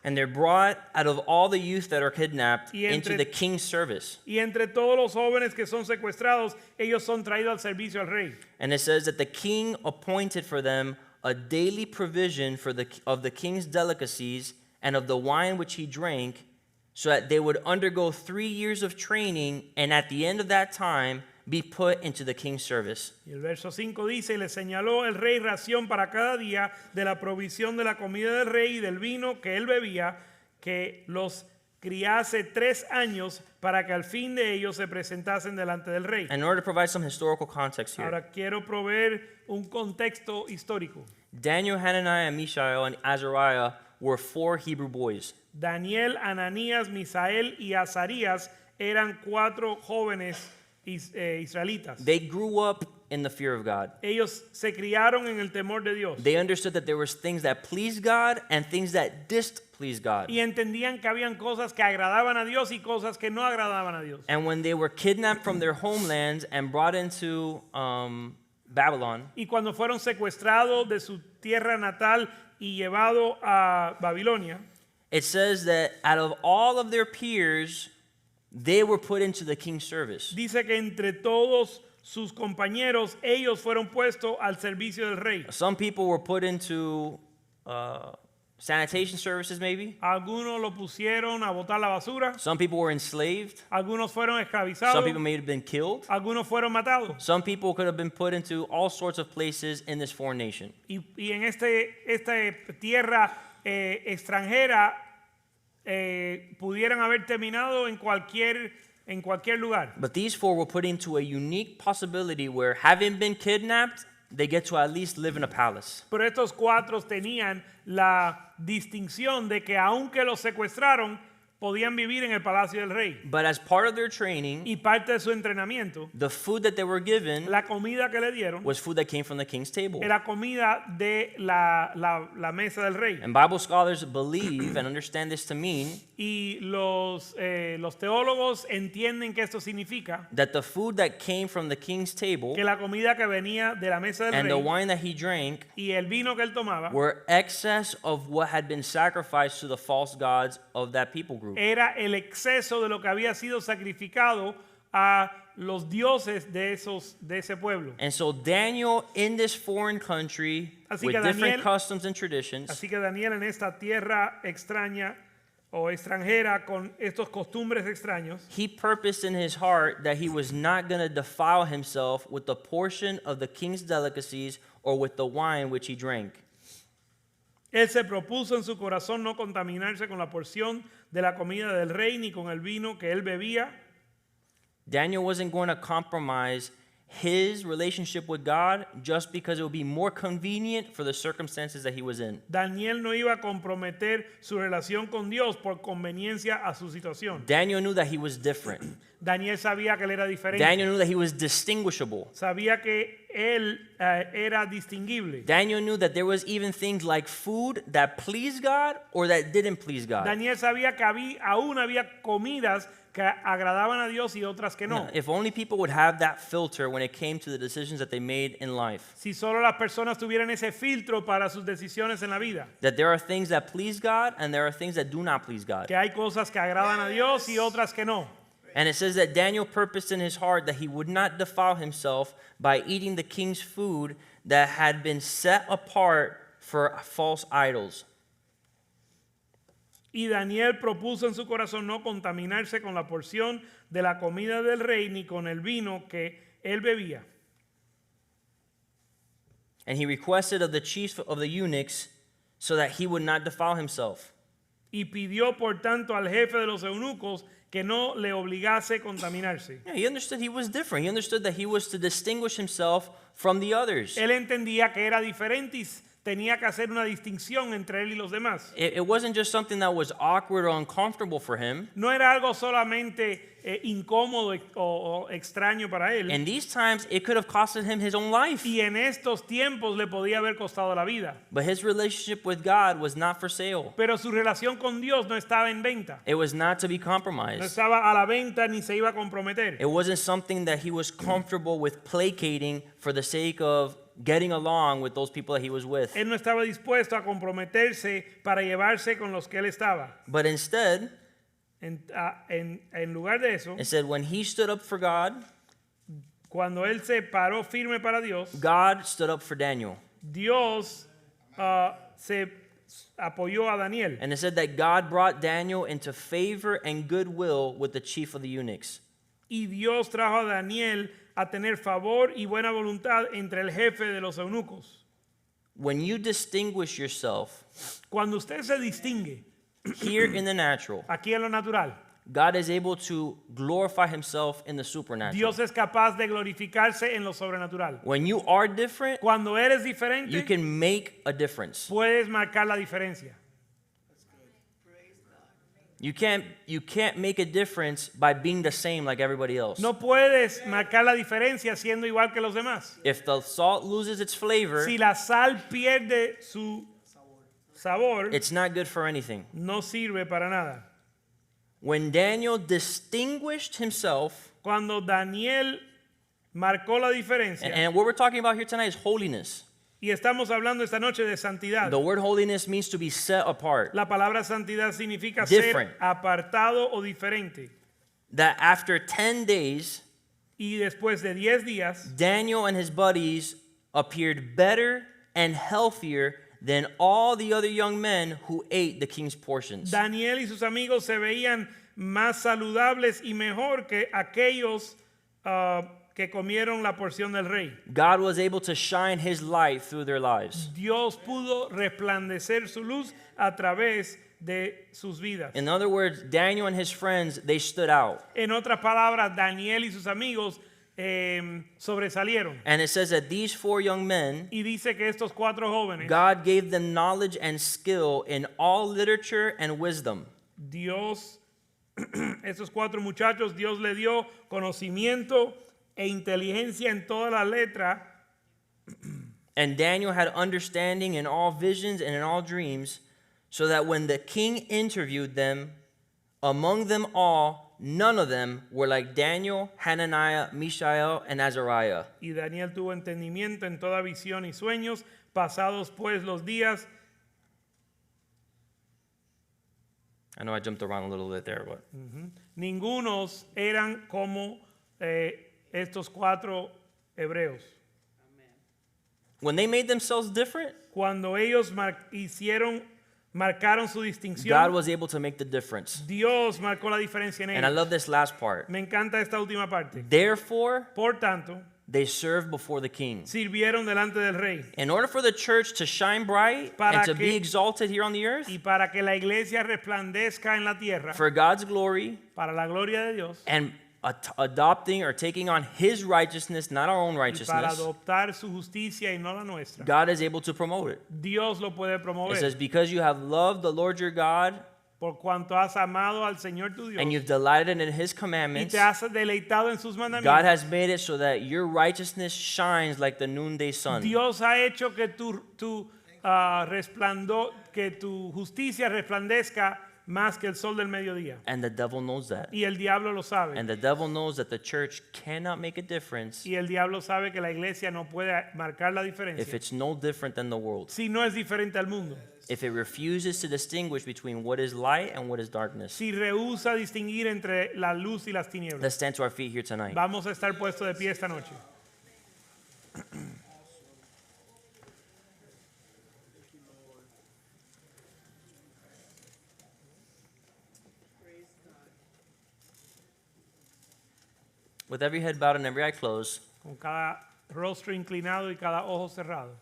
And they're brought out of all the youth that are kidnapped Y into entre- the king's service. Y entre todos los jóvenes que son secuestrados, ellos son traídos al servicio al rey. And it says that the king appointed for them a daily provision of the king's delicacies and of the wine which he drank, so that they would undergo 3 years of training, and at the end of that time be put into the king's service. Y el verso 5 dice, y le señaló el rey ración para cada día de la provisión de la comida del rey y del vino que él bebía, que los criase 3 años para que al fin de ellos se presentasen delante del rey. And in order to provide some historical context here, Ahora quiero proveer un contexto histórico. Daniel, Hananiah, Mishael, and Azariah were 4 Hebrew boys. Daniel, Ananías, Misael y Azarías eran 4 jóvenes israelitas. They grew up in the fear of God. Ellos se criaron en el temor de Dios They understood that there was things that pleased God and things that displeased God. y entendían que habían cosas que agradaban a Dios y cosas que no agradaban a Dios. And when they were kidnapped from their homelands and brought into Babylon, Y cuando fueron secuestrados de su tierra natal y llevados a Babilonia, it says that out of all of their peers, they were put into the king's service. dice que entre todos sus compañeros, ellos fueron puestos al servicio del rey. Some people were put into sanitation services, maybe. Algunos lo pusieron a botar la basura, Some people were enslaved. algunos fueron Some esclavizados, people may have been killed. algunos fueron matados. Some people could have been put into all sorts of places in this foreign nation. Y en esta tierra extranjera pudieran haber terminado en cualquier lugar. But these 4 were put into a unique possibility where, having been kidnapped, they get to at least live in a palace. Pero estos 4 tenían la distinción de que aunque los secuestraron, podían vivir en el palacio del rey. But as part of their training, Y parte de su entrenamiento, the food that they were given la comida que le dieron was food that came from the king's table. era comida de la mesa del rey. And Bible scholars believe and understand this to mean Y los teólogos entienden que esto significa that the food that came from the king's table que la comida que venía de la mesa del and the rey wine that he drank y el vino que él tomaba were excess of what had been sacrificed to the false gods of that people group. era el exceso de lo que había sido sacrificado a los dioses de ese pueblo. And so Daniel in this foreign country Así with que different Daniel- customs and traditions, Así que Daniel en esta tierra extraña o extranjera con estos costumbres extraños, he purposed in his heart that he was not going to defile himself with the portion of the king's delicacies or with the wine which he drank. él se propuso en su corazón no contaminarse con la porción de la comida del rey ni con el vino que él bebía. Daniel wasn't going to compromise his relationship with God just because it would be more convenient for the circumstances that he was in. Daniel no iba a comprometer su relación con Dios por conveniencia a su situación. Daniel knew that he was different. Daniel sabía que él era diferente. Daniel knew that he was distinguishable. Sabía que él era distinguible. Daniel knew that there was even things like food that pleased God or that didn't please God. Daniel sabía que aún había comidas que agradaban a Dios y otras que no. If only people would have that filter when it came to the decisions that they made in life. Si solo las personas tuvieran ese filtro para sus decisiones en la vida. That there are things that please God and there are things that do not please God. Que hay cosas que agradan a Dios y otras que no. And it says that Daniel purposed in his heart that he would not defile himself by eating the king's food that had been set apart for false idols. Y Daniel propuso en su corazón no contaminarse con la porción de la comida del rey ni con el vino que él bebía. And he requested of the chief of the eunuchs so that he would not defile himself. Y pidió por tanto al jefe de los eunucos que no le obligase a contaminarse. Yeah, he understood he was different. He understood that he was to distinguish himself from the others. Él entendía que era diferente y tenía que hacer una distinción entre él y los demás. It wasn't just something that was awkward or uncomfortable for him. No era algo solamente incómodo o extraño para él. In these times, it could have costed him his own life. Y en estos tiempos le podía haber costado la vida. But his relationship with God was not for sale. Pero su relación con Dios no estaba en venta. It was not to be No compromised. estaba a la venta ni se iba a comprometer. It wasn't something that he was comfortable with placating for the sake of getting along with those people that he was with. Él no estaba dispuesto a comprometerse para llevarse con los que él estaba. But instead, En lugar de eso, it said when he stood up for God, cuando él se paró firme para Dios, God stood up for Daniel. Dios se apoyó a Daniel. And it said that God brought Daniel into favor and goodwill with the chief of the eunuchs. Y Dios trajo a Daniel a tener favor y buena voluntad entre el jefe de los eunucos. When you distinguish yourself Cuando usted se distingue here in the natural, aquí en lo natural, God is able to glorify himself in the supernatural. Dios es capaz de glorificarse en lo sobrenatural. When you are different, Cuando eres you diferente, can make a difference. puedes marcar la diferencia. You can't make a difference by being the same like everybody else. No puedes marcar la diferencia siendo igual que los demás. If the salt loses its flavor, Si la sal pierde su sabor, it's not good for anything. no sirve para nada. When Daniel distinguished himself, Cuando Daniel marcó la diferencia, and what we're talking about here tonight is holiness. y estamos hablando esta noche de santidad. The word holiness means to be set apart. La palabra santidad significa Different. ser apartado o diferente. That after 10 days, Y después de 10 días, Daniel and his buddies appeared better and healthier than all the other young men who ate the king's portions. Daniel y sus amigos se veían más saludables y mejor que aquellos que comieron la porción del rey. God was able to shine his light through their lives. Dios pudo resplandecer su luz a través de sus vidas. In other words, Daniel and his friends, they stood out. En otras palabras, Daniel y sus amigos sobresalieron. And it says that these 4 young men, Y dice que estos 4 jóvenes, God gave them knowledge and skill in all literature and wisdom. Dios Estos 4 muchachos, Dios le dio conocimiento e inteligencia en toda la letra. And Daniel had understanding in all visions and in all dreams, so that when the king interviewed them, among them all, none of them were like Daniel, Hananiah, Mishael, and Azariah. Y Daniel tuvo entendimiento en toda visión y sueños. Pasados pues los días. I know I jumped around a little bit there, but Ningunos eran como estos 4 hebreos. when they made themselves different, Cuando ellos marcaron su distinción, God was able to make the difference. Dios marcó la diferencia en And I ellos. love this last part. Me encanta esta última parte. Therefore, Por tanto, they served before the king. sirvieron delante del rey. In order for the church to shine bright Para and to que- be exalted here on the earth, Y para que la iglesia resplandezca en la tierra, for God's glory, para la gloria de Dios, and adopting or taking on his righteousness, not our own y para righteousness, adoptar su justicia y no la nuestra, God is able to promote it. Dios lo puede It promover. says, because you have loved the Lord your God, Por cuanto has amado al Señor tu Dios and you've delighted in his y commandments, te has deleitado en sus God mandamientos, has made it so that your righteousness shines like the noonday sun. Dios ha hecho que que tu justicia resplandezca más que el sol del mediodía. And the devil knows that. Y el diablo lo sabe. And the devil knows that the church cannot make a difference Y el diablo sabe que la iglesia no puede marcar la if diferencia it's no different than the world. si no es diferente al mundo. If it refuses to distinguish between what is light and what is darkness. Si rehúsa distinguir entre la luz y las tinieblas. Let's stand to our feet here tonight. Vamos a estar puestos de pie esta noche. With every head bowed and every eye closed, Con cada rostro inclinado y cada ojo cerrado.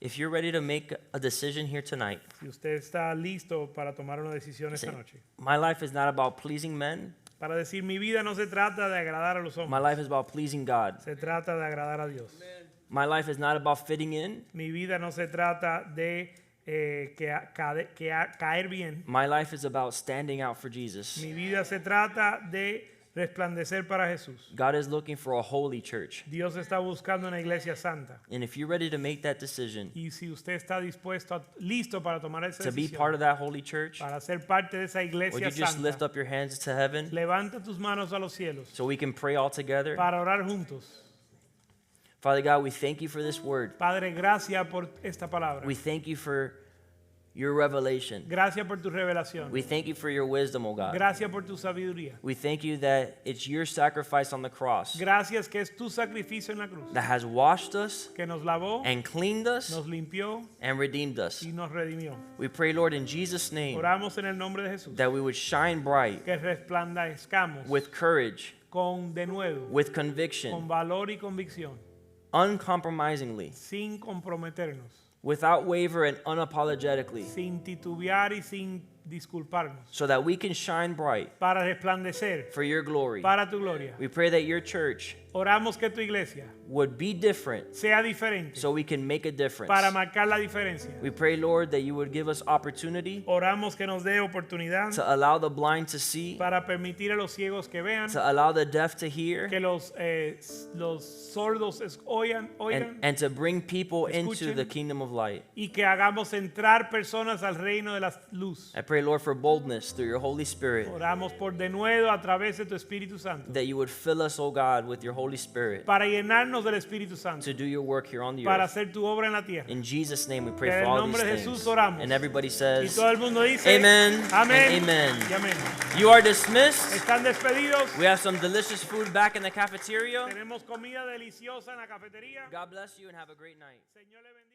if you're ready to make a decision here tonight, Si usted está listo para tomar una decisión esta say, noche. my life is not about pleasing men, Para decir, mi vida no se trata de agradar a los my hombres. life is about pleasing God. Se trata de agradar a Dios. My life is not about fitting in, Mi vida no se trata de caer bien. my life is about standing out for Jesus. Mi vida se trata de resplandecer para Jesús. God is looking for a holy church. Dios está buscando una iglesia santa. And if you're ready to make that decision Y si usted está listo para tomar esa to be decisión, part of that holy church, para ser parte de esa would iglesia you just lift santa, up your hands to heaven levanta tus manos a los cielos so we can pray all together? para orar juntos. Father God, we thank you for this word. Padre, gracias por esta palabra. We thank you for your revelation. Gracias por tu revelación. We thank you for your wisdom, oh God. Gracias por tu sabiduría. We thank you that it's your sacrifice on the cross Gracias que es tu sacrificio en la cruz, that has washed us que nos lavó, and cleaned us nos limpió and redeemed us. y nos redimió. We pray, Lord, in Jesus' name, Oramos en el nombre de Jesús, that we would shine bright que resplandezcamos with courage, con denuedo, with con conviction, valor y convicción, uncompromisingly, sin comprometernos, without waver and unapologetically, sin titubear y sin disculparnos, so that we can shine bright para resplandecer for your glory. para tu gloria. We pray that your church Oramos que tu iglesia would be different sea diferente so we can make a difference. para marcar la diferencia. We pray, Lord, that you would give us opportunity Oramos que nos dé oportunidad to allow the blind to see, para permitir a los ciegos que vean, to allow the deaf to hear, que los sordos oigan and to bring people into Escuchen. the kingdom of light. y que hagamos entrar personas al reino de la luz. I pray, Lord, for boldness through your Holy Spirit, Oramos por denuedo a través de tu Espíritu Santo that you would fill us, oh God, with your Holy Spirit para llenarnos del Espíritu Santo, to do your work here on the para earth. hacer tu obra en la tierra. In Jesus' name we pray En for el all nombre these de Jesús things. oramos. And everybody Y says, todo el mundo dice, Amen amén, and amen. y amén. You are dismissed. Están despedidos. We have some delicious food back in the cafeteria. Tenemos comida deliciosa en la cafetería. God bless you and have a great night. Señor le bendiga.